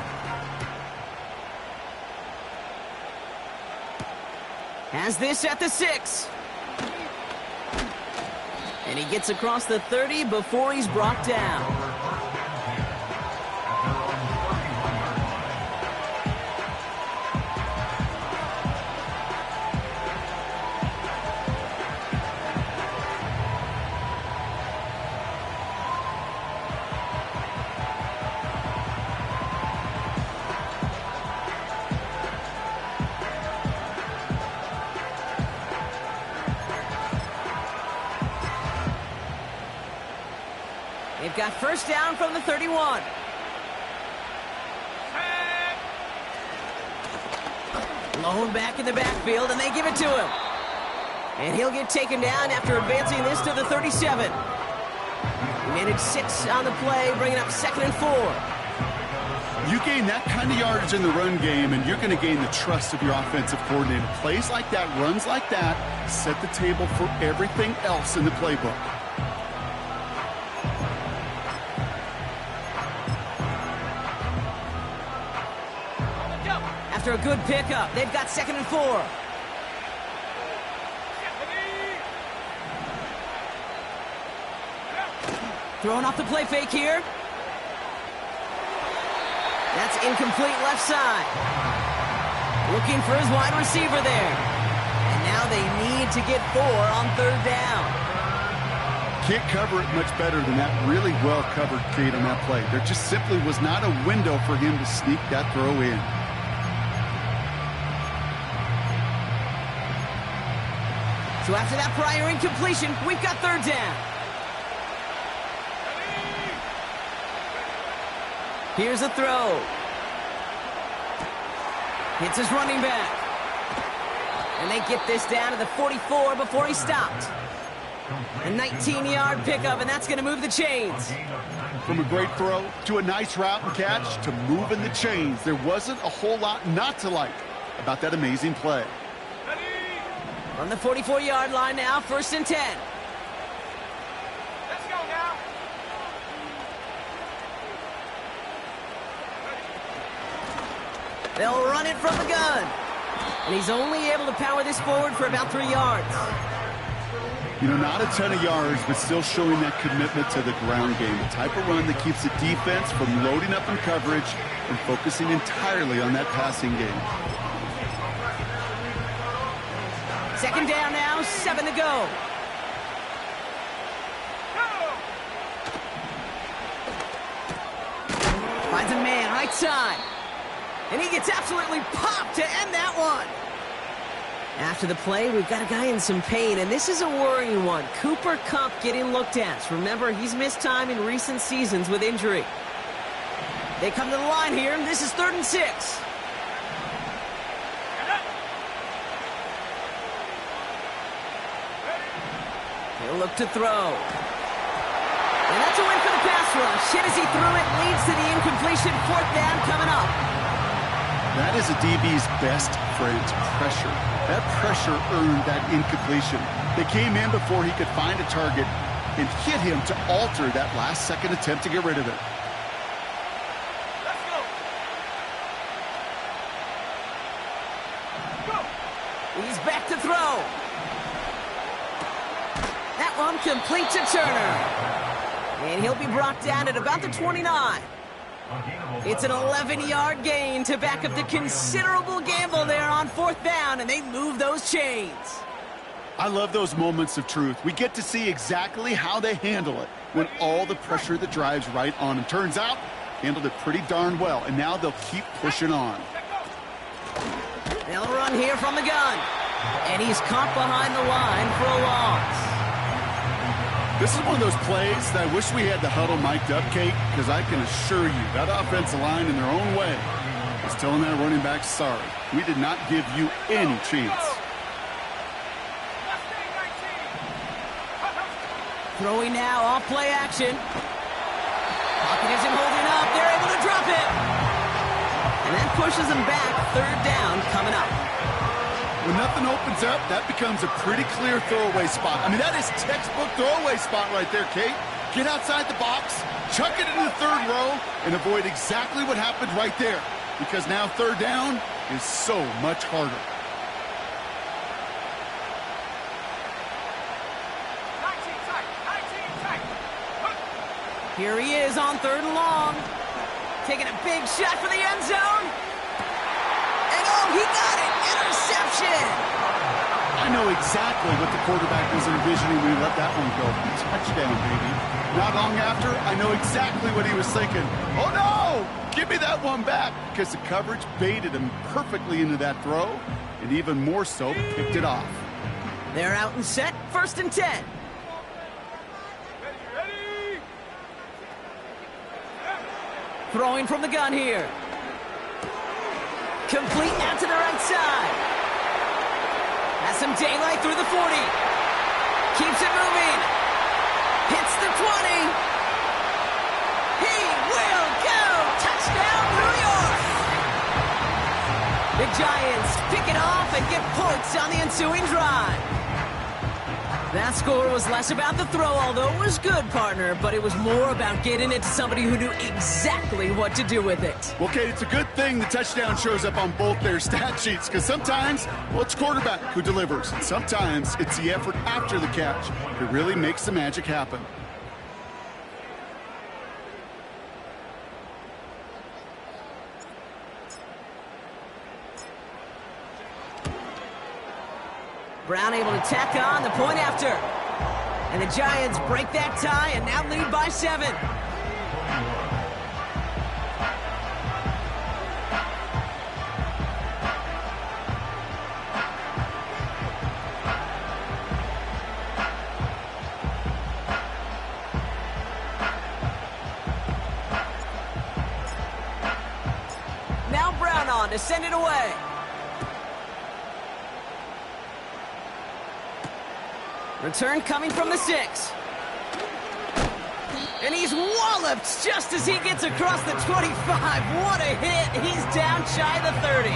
Speaker 5: Has this at the 6. And he gets across the 30 before he's brought down. They've got 1st down from the 31. Blown back in the backfield, and they give it to him. And he'll get taken down after advancing this to the 37. He managed 6 on the play, bringing up 2nd and 4.
Speaker 6: You gain that kind of yardage in the run game, and you're going to gain the trust of your offensive coordinator. Plays like that, runs like that, set the table for everything else in the playbook.
Speaker 5: After a good pickup, they've got 2nd and 4. Throwing off the play fake here. That's incomplete left side. Looking for his wide receiver there. And now they need to get 4 on 3rd down.
Speaker 6: Can't cover it much better than that really well-covered Kate on that play. There just simply was not a window for him to sneak that throw in.
Speaker 5: So after that prior incompletion, we've got 3rd down. Here's a throw. Hits his running back. And they get this down to the 44 before he stopped. A 19-yard pickup, and that's going to move the chains.
Speaker 6: From a great throw to a nice route and catch to moving the chains, there wasn't a whole lot not to like about that amazing play.
Speaker 5: On the 44-yard line now, 1st and 10.
Speaker 1: Let's go now.
Speaker 5: They'll run it from the gun. And he's only able to power this forward for about 3 yards.
Speaker 6: You know, not a ton of yards, but still showing that commitment to the ground game. The type of run that keeps the defense from loading up in coverage and focusing entirely on that passing game.
Speaker 5: Second down now, 7 to go. Finds a man, right side. And he gets absolutely popped to end that one. After the play, we've got a guy in some pain, and this is a worrying one. Cooper Kupp getting looked at. Remember, he's missed time in recent seasons with injury. They come to the line here, and this is 3rd and 6. He'll look to throw. And that's a win for the pass rush. Hit as he threw it, leads to the incompletion. 4th down coming up.
Speaker 6: That is a DB's best friend, pressure. That pressure earned that incompletion. They came in before he could find a target and hit him to alter that last-second attempt to get rid of it.
Speaker 1: Let's go. Go.
Speaker 5: He's back to throw. That one complete to Turner. And he'll be brought down at about the 29. It's an 11-yard gain to back up the considerable gamble there on 4th down, and they move those chains.
Speaker 6: I love those moments of truth. We get to see exactly how they handle it when all the pressure that drives right on them. Turns out, handled it pretty darn well, and now they'll keep pushing on.
Speaker 5: They'll run here from the gun, and he's caught behind the line for a loss.
Speaker 6: This is one of those plays that I wish we had the huddle mic'd up, Kate, because I can assure you that offensive line in their own way is telling that running back, sorry, we did not give you any chance.
Speaker 5: Throwing now, off play action. Pocket isn't holding up. They're able to drop it. And that pushes them back. 3rd down coming up.
Speaker 6: When nothing opens up, that becomes a pretty clear throwaway spot. I mean, that is textbook throwaway spot right there, Kate. Get outside the box, chuck it into the 3rd row, and avoid exactly what happened right there. Because now 3rd down is so much harder.
Speaker 5: Here he is on 3rd and long. Taking a big shot for the end zone. And oh, he got it! Interception!
Speaker 6: I know exactly what the quarterback was envisioning when he let that one go. Touchdown, baby. Not long after, I know exactly what he was thinking. Oh, no! Give me that one back! Because the coverage baited him perfectly into that throw, and even more so, picked it off.
Speaker 5: They're out and set. 1st and 10. Throwing from the gun here. Complete out to the right side. Has some daylight through the 40. Keeps it moving. Hits the 20. He will go. Touchdown, New York. The Giants pick it off and get points on the ensuing drive. That score was less about the throw, although it was good, partner, but it was more about getting it to somebody who knew exactly what to do with it.
Speaker 6: Well, Kate, it's a good thing the touchdown shows up on both their stat sheets, because sometimes, well, it's quarterback who delivers, and sometimes it's the effort after the catch that really makes the magic happen.
Speaker 5: Brown able to tack on the point after. And the Giants break that tie and now lead by 7. Now Brown on to send it away. Return coming from the 6. And he's walloped just as he gets across the 25. What a hit. He's down shy of the 30.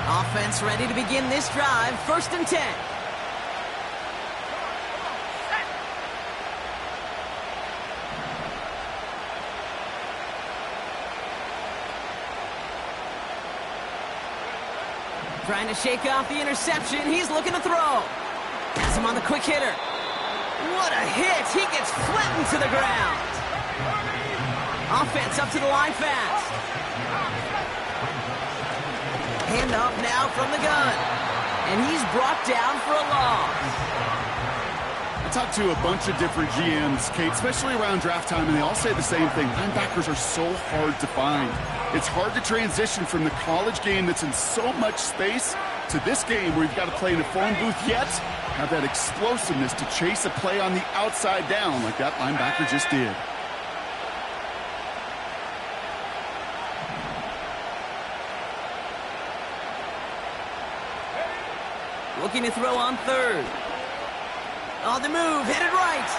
Speaker 5: Offense ready to begin this drive. 1st and 10. Trying to shake off the interception. He's looking to throw. Has him on the quick hitter. What a hit. He gets flattened to the ground. Offense up to the line fast. Hand off now from the gun. And he's brought down for a loss.
Speaker 6: I talked to a bunch of different GMs, Kate, especially around draft time, and they all say the same thing. Linebackers are so hard to find. It's hard to transition from the college game that's in so much space to this game where you've got to play in a phone booth, yet have that explosiveness to chase a play on the outside down like that linebacker just did.
Speaker 5: Looking to throw on third. On the move, headed right.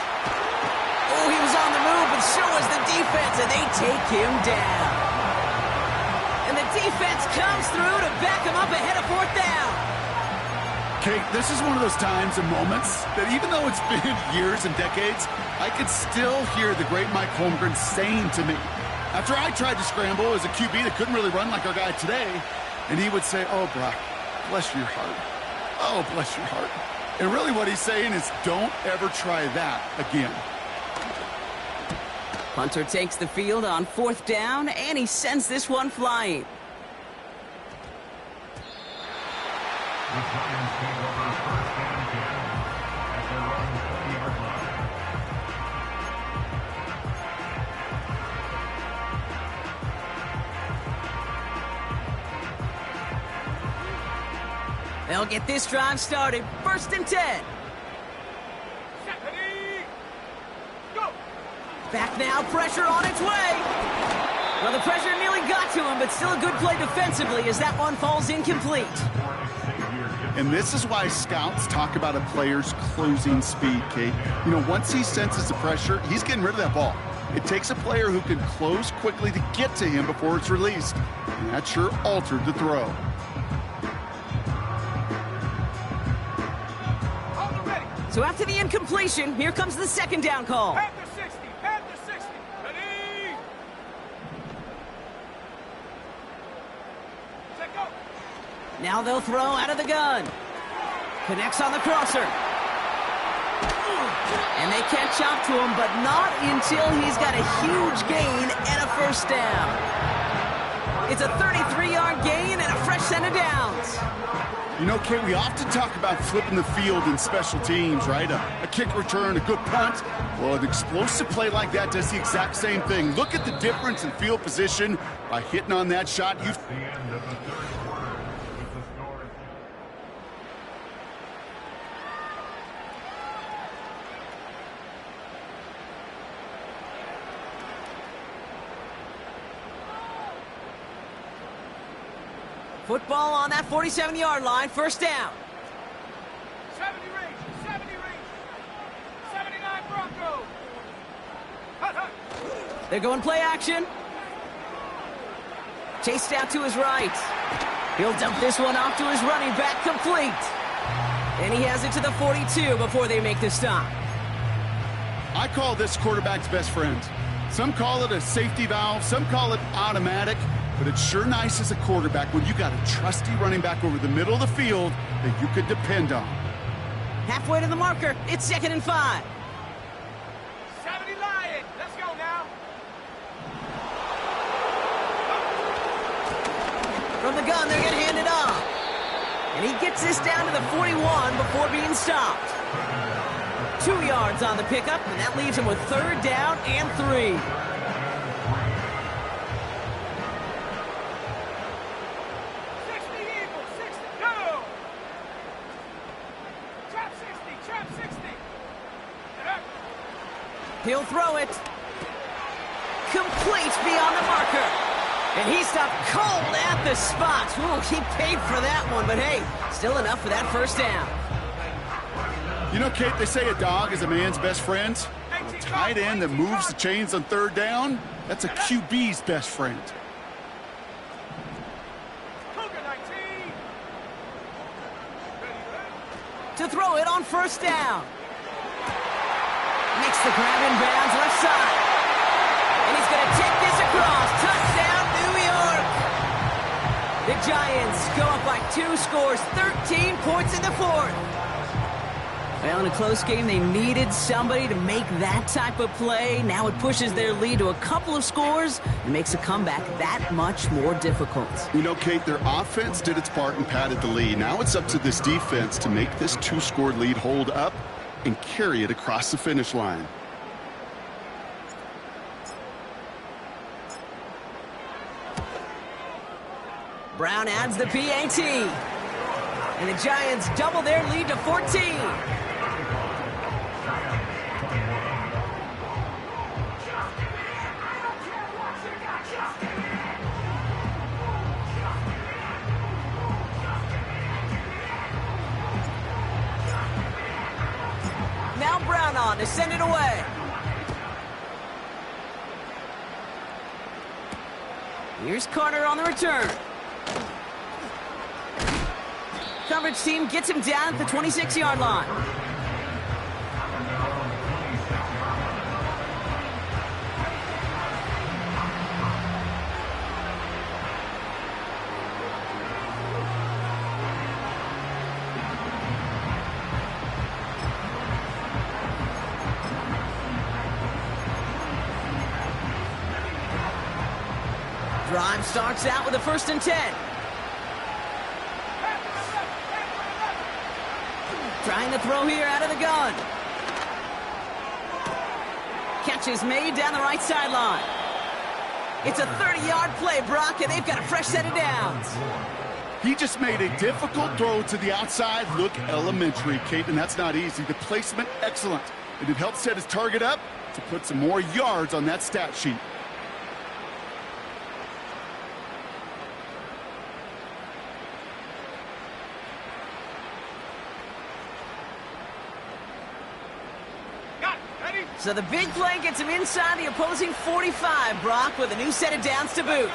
Speaker 5: Oh, he was on the move, but so was the defense, and they take him down. And the defense comes through to back him up ahead of fourth down.
Speaker 6: Kate, this is one of those times and moments that even though it's been years and decades, I could still hear the great Mike Holmgren saying to me, after I tried to scramble as a QB that couldn't really run like our guy today, and he would say, "Oh, Brock, bless your heart. Oh, bless your heart." And really what he's saying is don't ever try that again.
Speaker 5: Punter takes the field on fourth down, and he sends this one flying. They'll get this drive started. 1st and 10. Back now, pressure on its way. Well, the pressure nearly got to him, but still a good play defensively as that one falls incomplete.
Speaker 6: And this is why scouts talk about a player's closing speed, Kate. You know, once he senses the pressure, he's getting rid of that ball. It takes a player who can close quickly to get to him before it's released. And that sure altered the throw.
Speaker 5: So after the incompletion, here comes the 2nd down call.
Speaker 1: Panther 60, Panther 60. Ready? Set go.
Speaker 5: Now they'll throw out of the gun. Connects on the crosser. And they catch up to him, but not until he's got a huge gain and a 1st down. It's a 33-yard gain and a fresh set of downs.
Speaker 6: You know, Kate, we often talk about flipping the field in special teams, right? A kick return, a good punt. Well, an explosive play like that does the exact same thing. Look at the difference in field position by hitting on that shot.
Speaker 5: Football on that 47-yard line, 1st down.
Speaker 1: 70 range, 70 range. 79 Broncos. Hut, hut.
Speaker 5: They're going play action. Chased out to his right. He'll dump this one off to his running back, complete. And he has it to the 42 before they make the stop.
Speaker 6: I call this quarterback's best friend. Some call it a safety valve, some call it automatic. But it's sure nice as a quarterback when you got a trusty running back over the middle of the field that you could depend on.
Speaker 5: Halfway to the marker, it's 2nd and 5.
Speaker 1: 70 Lion. Let's go now.
Speaker 5: From the gun, they're going to hand it off. And he gets this down to the 41 before being stopped. 2 yards on the pickup, and that leaves him with 3rd down and 3. He'll throw it. Complete beyond the marker. And he stopped cold at the spot. Ooh, he paid for that one, but hey, still enough for that 1st down.
Speaker 6: You know, Kate, they say a dog is a man's best friend. A tight end that moves the chains on 3rd down, that's a QB's best friend.
Speaker 5: To throw it on 1st down. Makes the grab in bounds left side. And he's going to take this across. Touchdown, New York. The Giants go up by 2 scores, 13 points in the fourth. Well, in a close game, they needed somebody to make that type of play. Now it pushes their lead to a couple of scores and makes a comeback that much more difficult.
Speaker 6: You know, Kate, their offense did its part and padded the lead. Now it's up to this defense to make this 2-score lead hold up and carry it across the finish line.
Speaker 5: Brown adds the PAT. And the Giants double their lead to 14. Now Brown on to send it away. Here's Carter on the return. Coverage team gets him down at the 26-yard line. Drive starts out with a 1st and 10. Trying to throw here out of the gun. Catch is made down the right sideline. It's a 30-yard play, Brock, and they've got a fresh set of downs.
Speaker 6: He just made a difficult throw to the outside. Look elementary, Kate, and that's not easy. The placement, excellent. And it helped set his target up to put some more yards on that stat sheet.
Speaker 5: So the big play gets him inside the opposing 45, Brock, with a new set of downs to boot.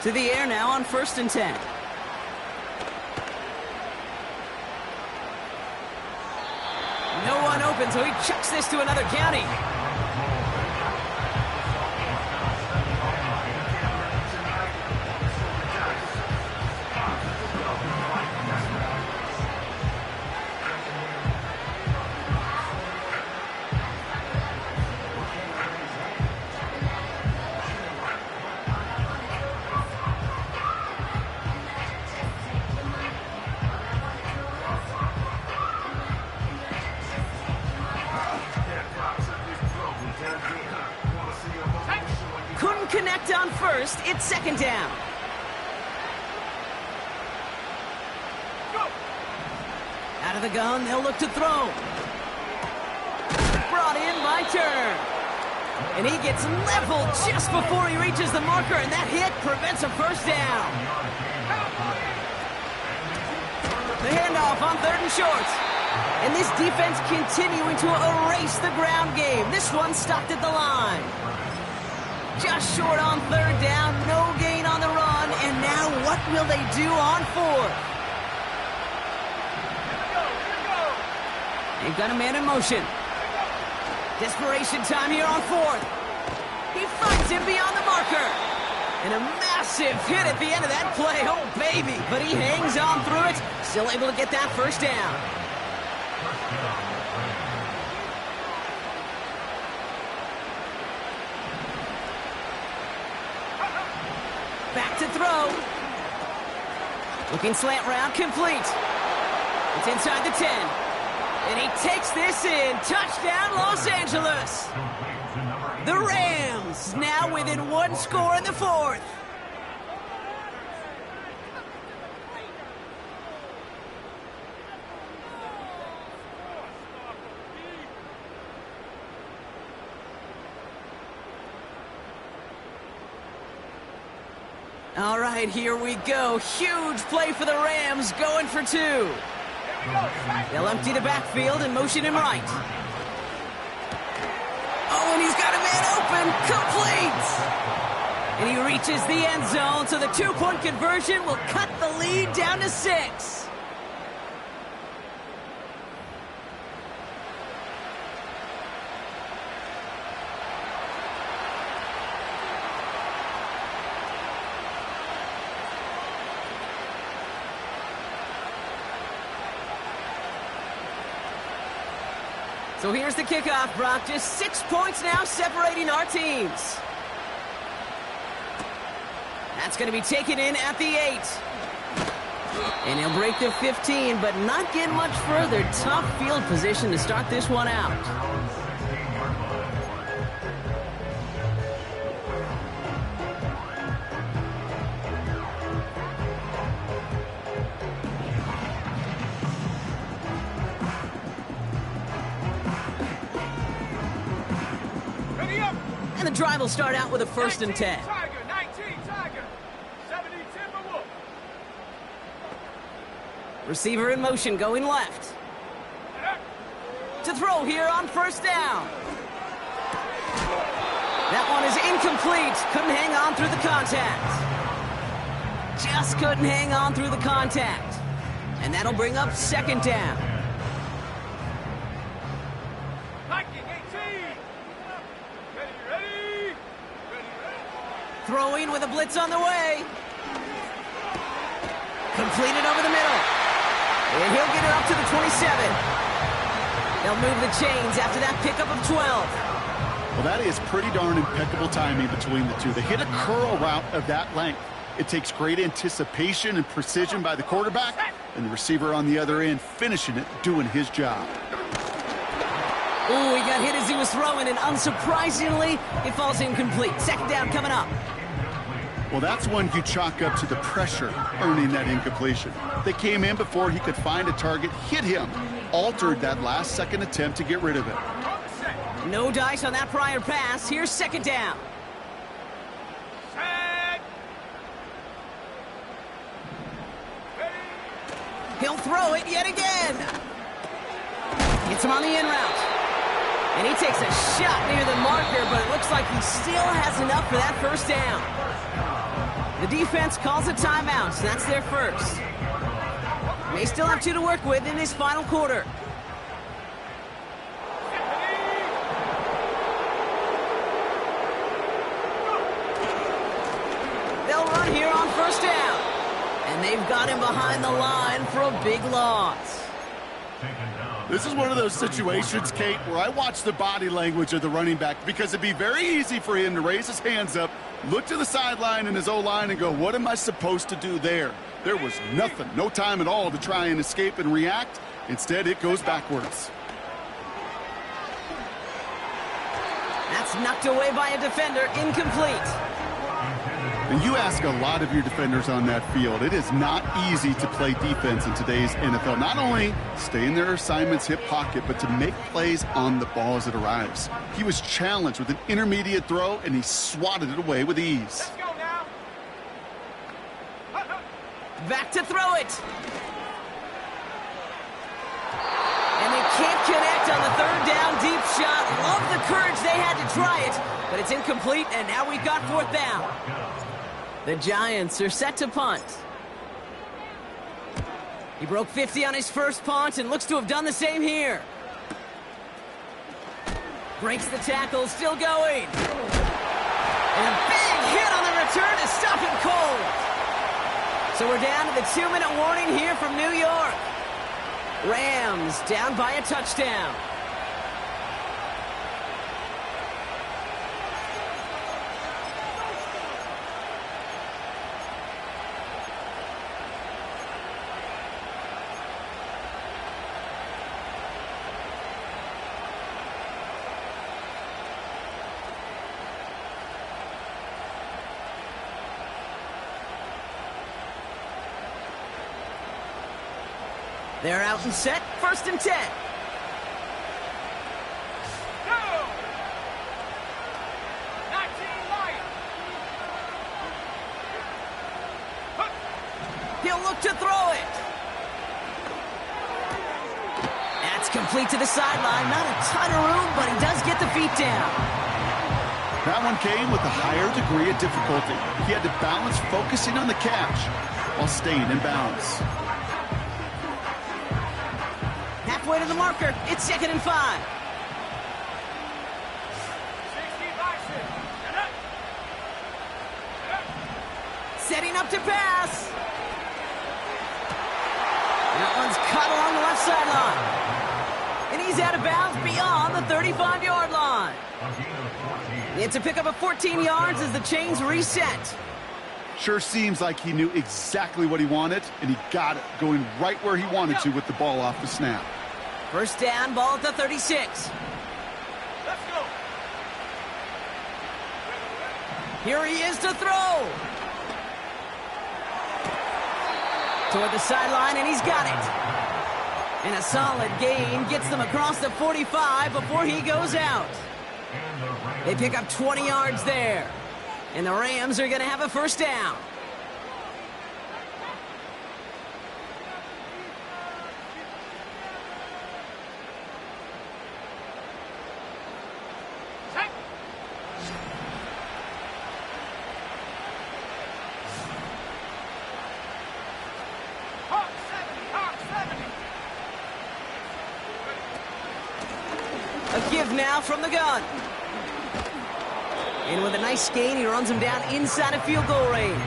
Speaker 5: To the air now on 1st and 10. No one open, so he chucks this to another county. Couldn't connect on 1st. It's 2nd down. Out of the gun, they'll look to throw. Brought in by Turner. And he gets leveled just before he reaches the marker, and that hit prevents a 1st down. The handoff on 3rd and short. And this defense continuing to erase the ground game. This one stopped at the line. Just short on 3rd down, no gain on the run, and now what will they do on 4th? They've got a man in motion. Desperation time here on 4th. He finds him beyond the marker. And a massive hit at the end of that play. Oh, baby. But he hangs on through it. Still able to get that 1st down. Back to throw. Looking slant route, complete. It's inside the 10. And he takes this in. Touchdown, Los Angeles. The Rams now within 1 score in the 4th. All right, here we go. Huge play for the Rams, going for 2. They'll empty the backfield and motion him right. Oh, and he's got a man open. Complete! And he reaches the end zone, so the 2-point conversion will cut the lead down to 6. So here's the kickoff, Brock. Just 6 points now separating our teams. That's going to be taken in at the 8. And he'll break the 15, but not get much further. Tough field position to start this one out. And the drive will start out with a 1st and 10. Receiver in motion, going left. To throw here on 1st down. That one is incomplete. Couldn't hang on through the contact. Just couldn't hang on through the contact. And that'll bring up 2nd down. Throwing with a blitz on the way. Completed over the middle. And he'll get it up to the 27. They'll move the chains after that pickup of 12.
Speaker 6: Well, that is pretty darn impeccable timing between the two. They hit a curl route of that length. It takes great anticipation and precision by the quarterback, and the receiver on the other end finishing it, doing his job.
Speaker 5: Ooh, he got hit as he was throwing, and unsurprisingly, it falls incomplete. 2nd down coming up.
Speaker 6: Well, that's one you chalk up to the pressure earning that incompletion. They came in before he could find a target, hit him, altered that last-second attempt to get rid of it.
Speaker 5: No dice on that prior pass. Here's 2nd down. He'll throw it yet again. Gets him on the in route. And he takes a shot near the marker, but it looks like he still has enough for that 1st down. The defense calls a timeout, so that's their 1st. They still have 2 to work with in this final quarter. They'll run here on 1st down. And they've got him behind the line for a big loss.
Speaker 6: This is one of those situations, Kate, where I watch the body language of the running back because it'd be very easy for him to raise his hands up, look to the sideline in his O-line and go, what am I supposed to do there? There was nothing, no time at all to try and escape and react. Instead, it goes backwards.
Speaker 5: That's knocked away by a defender, incomplete.
Speaker 6: And you ask a lot of your defenders on that field. It is not easy to play defense in today's NFL. Not only stay in their assignment's hip pocket, but to make plays on the ball as it arrives. He was challenged with an intermediate throw, and he swatted it away with ease.
Speaker 1: Let's go now.
Speaker 5: Back to throw it. And they can't connect on the 3rd down deep shot. Love the courage they had to try it, but it's incomplete, and now we've got 4th down. The Giants are set to punt. He broke 50 on his 1st punt and looks to have done the same here. Breaks the tackle, still going. And a big hit on the return to stop him cold. So we're down to the 2-minute warning here from New York. Rams down by a touchdown. They're out and set, 1st and 10.
Speaker 1: Go! 19 Lions.
Speaker 5: He'll look to throw it. That's complete to the sideline. Not a ton of room, but he does get the feet down.
Speaker 6: That one came with a higher degree of difficulty. He had to balance focusing on the catch while staying in bounds.
Speaker 5: Halfway to the marker. It's 2nd and 5.
Speaker 1: 60
Speaker 5: Setting up to pass. That one's cut along the left sideline. And he's out of bounds beyond the 35-yard line. It's a pickup of 14 yards as the chains reset.
Speaker 6: Sure seems like he knew exactly what he wanted, and he got it, going right where he wanted to with the ball off the snap.
Speaker 5: First down, ball at the 36.
Speaker 1: Let's go.
Speaker 5: Here he is to throw. Toward the sideline, and he's got it. And a solid gain gets them across the 45 before he goes out. They pick up 20 yards there. And the Rams are going to have a first down. A give now from the gun. And with a nice gain, he runs him down inside of field goal range.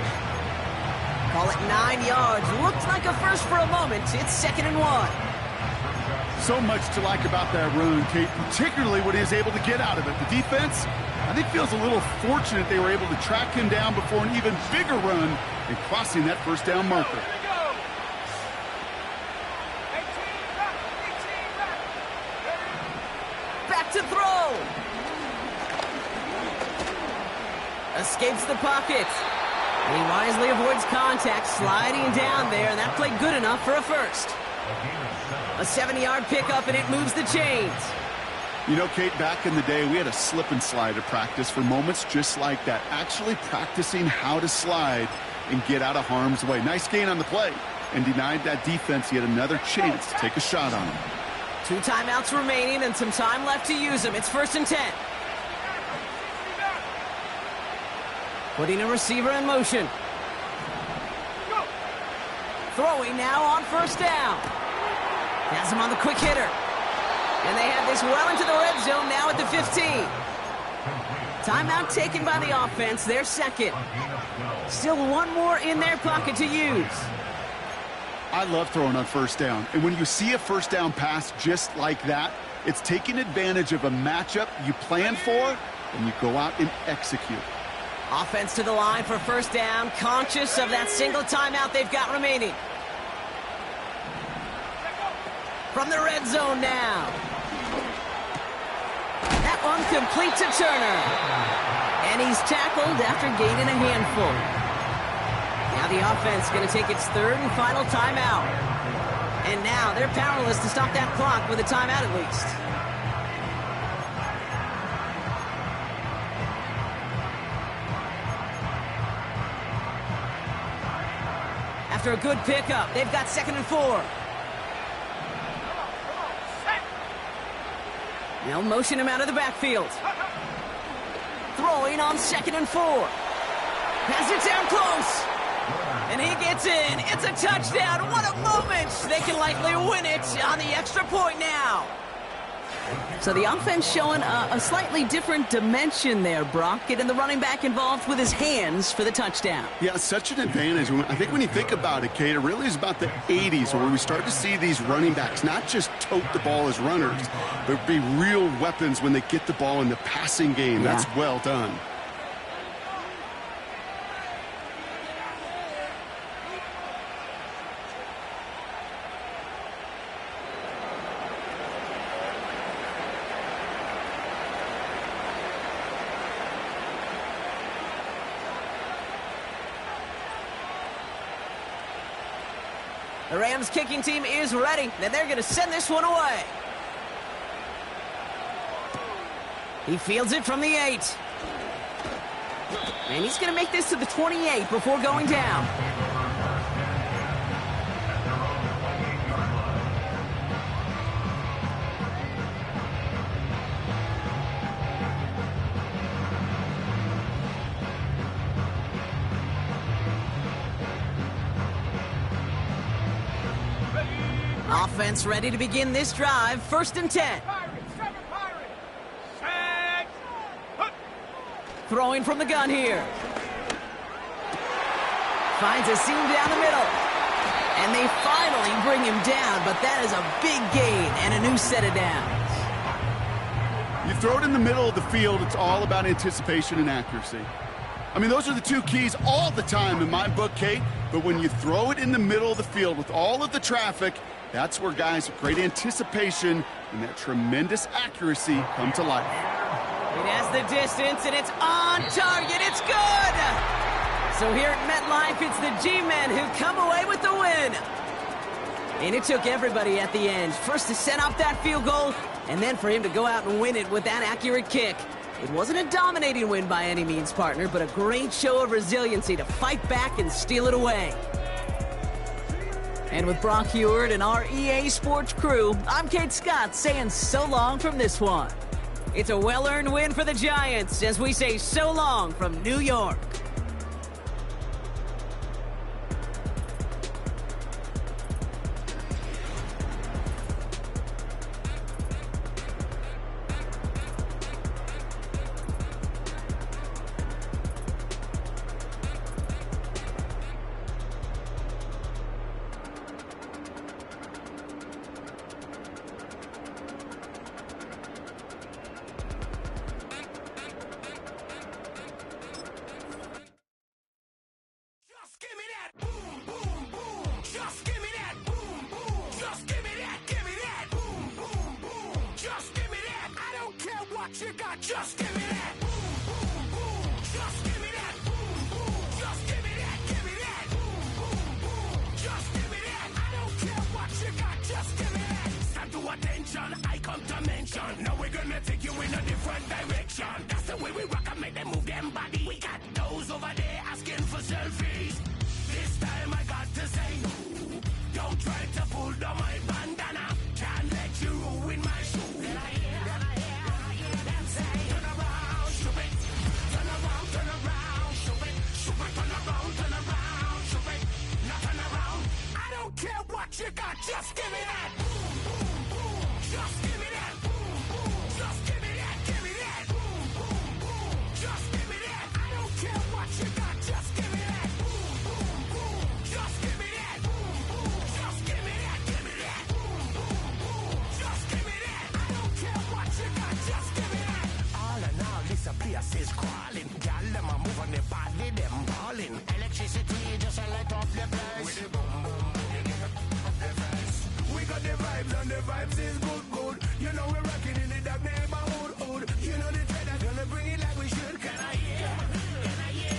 Speaker 5: Call it 9 yards. Looked like a first for a moment. It's 2nd and 1.
Speaker 6: So much to like about that run, Kate, particularly what he was able to get out of it. The defense, I think, feels a little fortunate they were able to track him down before an even bigger run and crossing that first down marker.
Speaker 5: Back to throw. Escapes the pocket. And he wisely avoids contact, sliding down there, and that played good enough for a first. A 70-yard pickup, and it moves the chains.
Speaker 6: You know, Kate, back in the day, we had a slip and slide at practice for moments just like that. Actually practicing how to slide and get out of harm's way. Nice gain on the play, and denied that defense yet another chance to take a shot on him.
Speaker 5: 2 timeouts remaining and some time left to use them. It's 1st and 10. Putting a receiver in motion. Throwing now on first down. Has him on the quick hitter. And they have this well into the red zone now at the 15. Timeout taken by the offense, their second. Still one more in their pocket to use.
Speaker 6: I love throwing on first down. And when you see a first down pass just like that, it's taking advantage of a matchup you plan for, and you go out and execute.
Speaker 5: Offense to the line for first down, conscious of that single timeout they've got remaining. From the red zone now. That one complete to Turner. And he's tackled after gaining a handful. Now the offense going to take its 3rd and final timeout. And now they're powerless to stop that clock with a timeout at least. After a good pickup, they've got 2nd and 4. They'll motion him out of the backfield. Throwing on 2nd and 4. Has it down close. And he gets in. It's a touchdown. What a moment. They can likely win it on the extra point now. So the offense showing a slightly different dimension there, Brock. Getting the running back involved with his hands for the touchdown.
Speaker 6: Yeah, such an advantage. I think when you think about it, Kate, it really is about the 80s where we start to see these running backs not just tote the ball as runners, but be real weapons when they get the ball in the passing game.
Speaker 5: Yeah.
Speaker 6: That's well done.
Speaker 5: The Rams kicking team is ready, and they're going to send this one away. He fields it from the 8. And he's going to make this to the 28 before going down. Offense ready to begin this drive. 1st and 10. Throwing from the gun here. Finds a seam down the middle. And they finally bring him down, but that is a big gain and a new set of downs.
Speaker 6: You throw it in the middle of the field, it's all about anticipation and accuracy. I mean, those are the two keys all the time in my book, Kate. But when you throw it in the middle of the field with all of the traffic, that's where guys with great anticipation and that tremendous accuracy come to life.
Speaker 5: It has the distance, and it's on target. It's good! So here at MetLife, it's the G-Men who come away with the win. And it took everybody at the end. First to set up that field goal, and then for him to go out and win it with that accurate kick. It wasn't a dominating win by any means, partner, but a great show of resiliency to fight back and steal it away. And with Brock Heward and our EA Sports crew, I'm Kate Scott saying so long from this one. It's a well-earned win for the Giants as we say so long from New York.
Speaker 3: You got just give me that. Boom, boom, boom. Just give me that. Boom, boom. Just give me that. Give me that. Boom, boom, boom. Just give me that. I don't care what you got. Just give me that. Stand to attention. I come to mention. Now we're gonna take you in a different direction. That's the way we rock and make them move them body. We got those over there asking for selfies. This time I got to say no. Don't try to pull down my bandana. Can't let you ruin my shoe. You got just give me that. Boom, boom, boom. Just give me that. Boom, boom. Just give me that. Give me that. Boom, boom, boom. Just give me that. I don't care what you got. Just give me that. Boom, boom, boom. Just give me that. Boom, boom. Just give me that. Give me that. Boom, boom, boom. Just give me that. I don't care what you got. Just give me that. All in all, this place is crawling. Y'all them a move on the body, them balling. Electricity just a light up the place. With the boom, boom. The vibes and the vibes is good, good. You know we're rocking in the dark neighborhood, hood. You know the trader gonna bring it like we should. Can I hear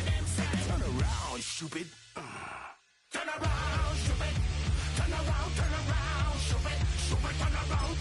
Speaker 3: them say? Turn around, stupid. Turn around, stupid. Turn around, stupid. Stupid, turn around,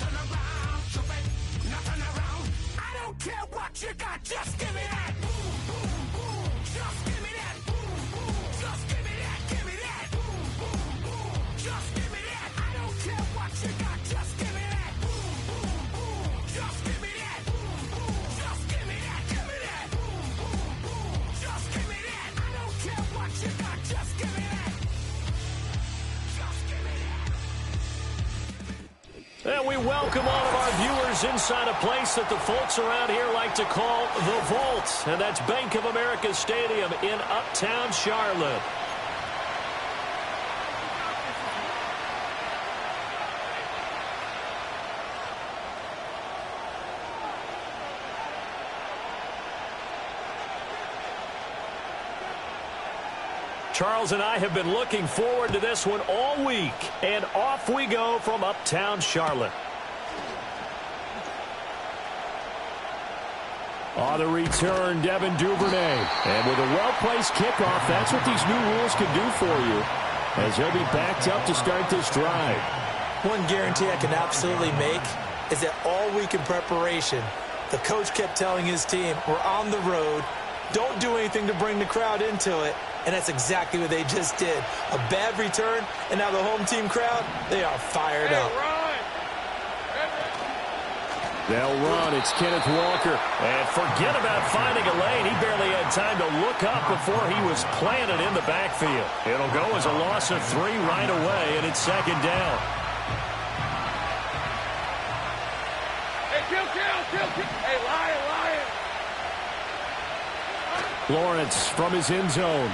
Speaker 3: stupid. Now turn around. I don't care what you got, just give me that. Boom, boom, boom. Just give me that. Boom, boom. Just give me that. Give me that. Boom, boom, boom. Just give me that. I don't care what you got, just give me that. Boom, boom, boom. Just give me that. Boom, boom. Just give me that. Give me that. Boom, boom, boom. Just give me that. I don't care what you got, just give me that. Just give me that.
Speaker 7: And we welcome all of our viewers inside a place that the folks around here like to call the Vault. And that's Bank of America Stadium in Uptown Charlotte. Charles and I have been looking forward to this one all week. And off we go from Uptown Charlotte. On the return, Devin Duvernay. And with a well-placed kickoff, that's what these new rules can do for you, as he'll be backed up to start this drive.
Speaker 8: One guarantee I can absolutely make is that all week in preparation, the coach kept telling his team, we're on the road, don't do anything to bring the crowd into it. And that's exactly what they just did. A bad return, and now the home team crowd, they are fired up.
Speaker 7: They'll run. It's Kenneth Walker. And forget about finding a lane. He barely had time to look up before he was planted in the backfield. It'll go as a loss of 3 right away, and it's second down.
Speaker 1: Hey, kill. Hey, Lion.
Speaker 7: Lawrence from his end zone.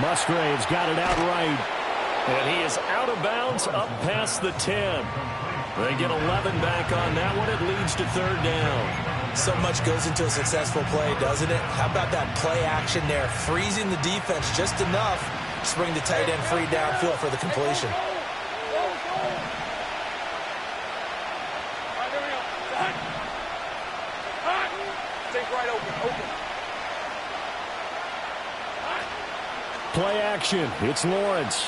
Speaker 7: Musgrave's got it outright. And he is out of bounds up past the 10. They get 11 back on that one. It leads to third down.
Speaker 8: So much goes into a successful play, doesn't it? How about that play action there? Freezing the defense just enough to bring the tight end free downfield for the completion.
Speaker 7: Play action. It's Lawrence.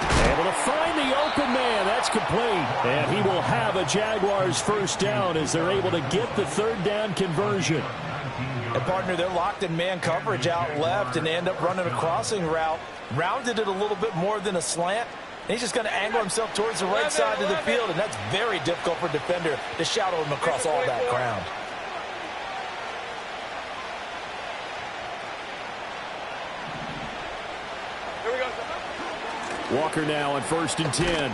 Speaker 7: Able to find the open man. That's complete. And he will have a Jaguars first down as they're able to get the third down conversion.
Speaker 8: And, partner, they're locked in man coverage out left, and they end up running a crossing route. Rounded it a little bit more than a slant. And he's just going to angle himself towards the right side of the field, and that's very difficult for a defender to shadow him across all that ground.
Speaker 7: Walker now on 1st and 10.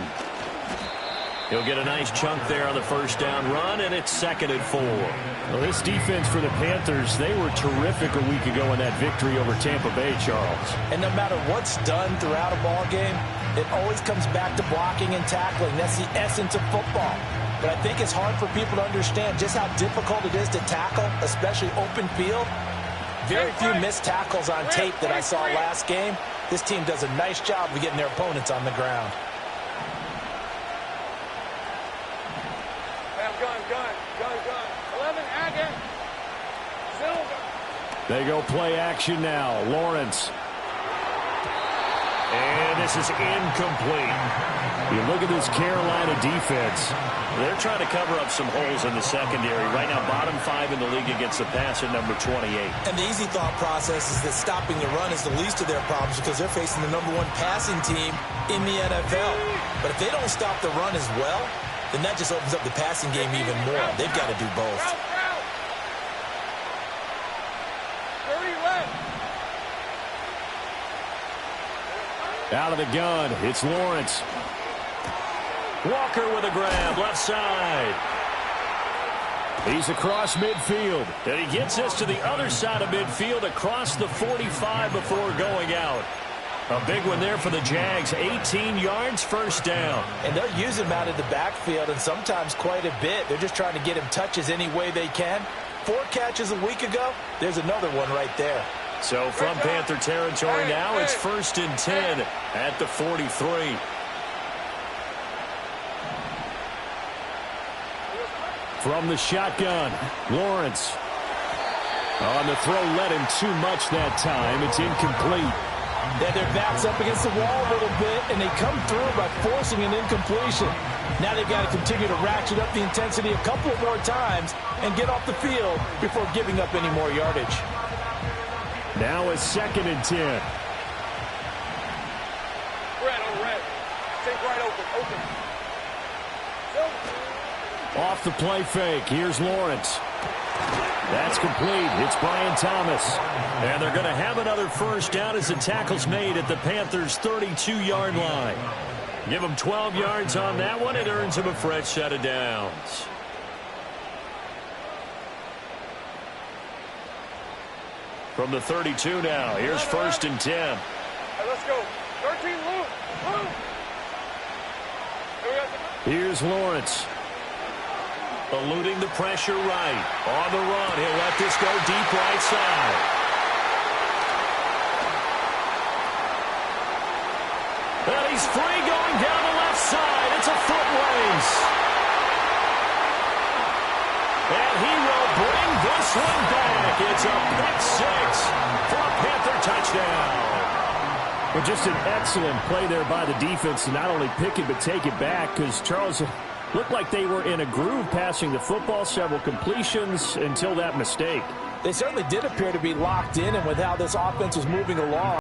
Speaker 7: He'll get a nice chunk there on the first down run, and it's 2nd and 4. Well, this defense for the Panthers, they were terrific a week ago in that victory over Tampa Bay, Charles.
Speaker 8: And no matter what's done throughout a ball game, it always comes back to blocking and tackling. That's the essence of football. But I think it's hard for people to understand just how difficult it is to tackle, especially open field. Very few missed tackles on tape that I saw last game. This team does a nice job of getting their opponents on the ground.
Speaker 7: They go play action now. Lawrence. And this is incomplete. You look at this Carolina defense. They're trying to cover up some holes in the secondary. Right now, bottom 5 in the league against the pass at number 28.
Speaker 8: And the easy thought process is that stopping the run is the least of their problems because they're facing the #1 passing team in the NFL. But if they don't stop the run as well, then that just opens up the passing game even more. They've got to do both.
Speaker 7: Out of the gun, it's Lawrence. Walker with a grab, left side. He's across midfield. And he gets this to the other side of midfield across the 45 before going out. A big one there for the Jags. 18 yards, first down.
Speaker 8: And they'll use him out of the backfield, and sometimes quite a bit. They're just trying to get him touches any way they can. 4 catches a week ago. There's another one right there.
Speaker 7: So from Panther territory now, it's 1st and 10 at the 43. From the shotgun, Lawrence. On the throw, led him too much that time. It's incomplete.
Speaker 8: Then their back's up against the wall a little bit, and they come through by forcing an incompletion. Now they've got to continue to ratchet up the intensity a couple more times and get off the field before giving up any more yardage.
Speaker 7: Now it's 2nd and 10.
Speaker 9: Red. Take right open.
Speaker 7: Off the play fake. Here's Lawrence. That's complete. It's Brian Thomas. And they're going to have another first down as the tackle's made at the Panthers' 32-yard line. Give them 12 yards on that one. It earns them a fresh set of downs. From the 32 now, here's 1st and 10.
Speaker 9: Right, let's go. 13, move.
Speaker 7: Here's Lawrence. Eluding the pressure right. On the run, he'll let this go deep right side. And he's free going down the left side. It's a foot race. And he will bring this one back. It's a pick 6 for a Panther touchdown. Well, just an excellent play there by the defense to not only pick it but take it back, because Charles looked like they were in a groove passing the football, several completions until that mistake.
Speaker 8: They certainly did appear to be locked in, and with how this offense was moving along,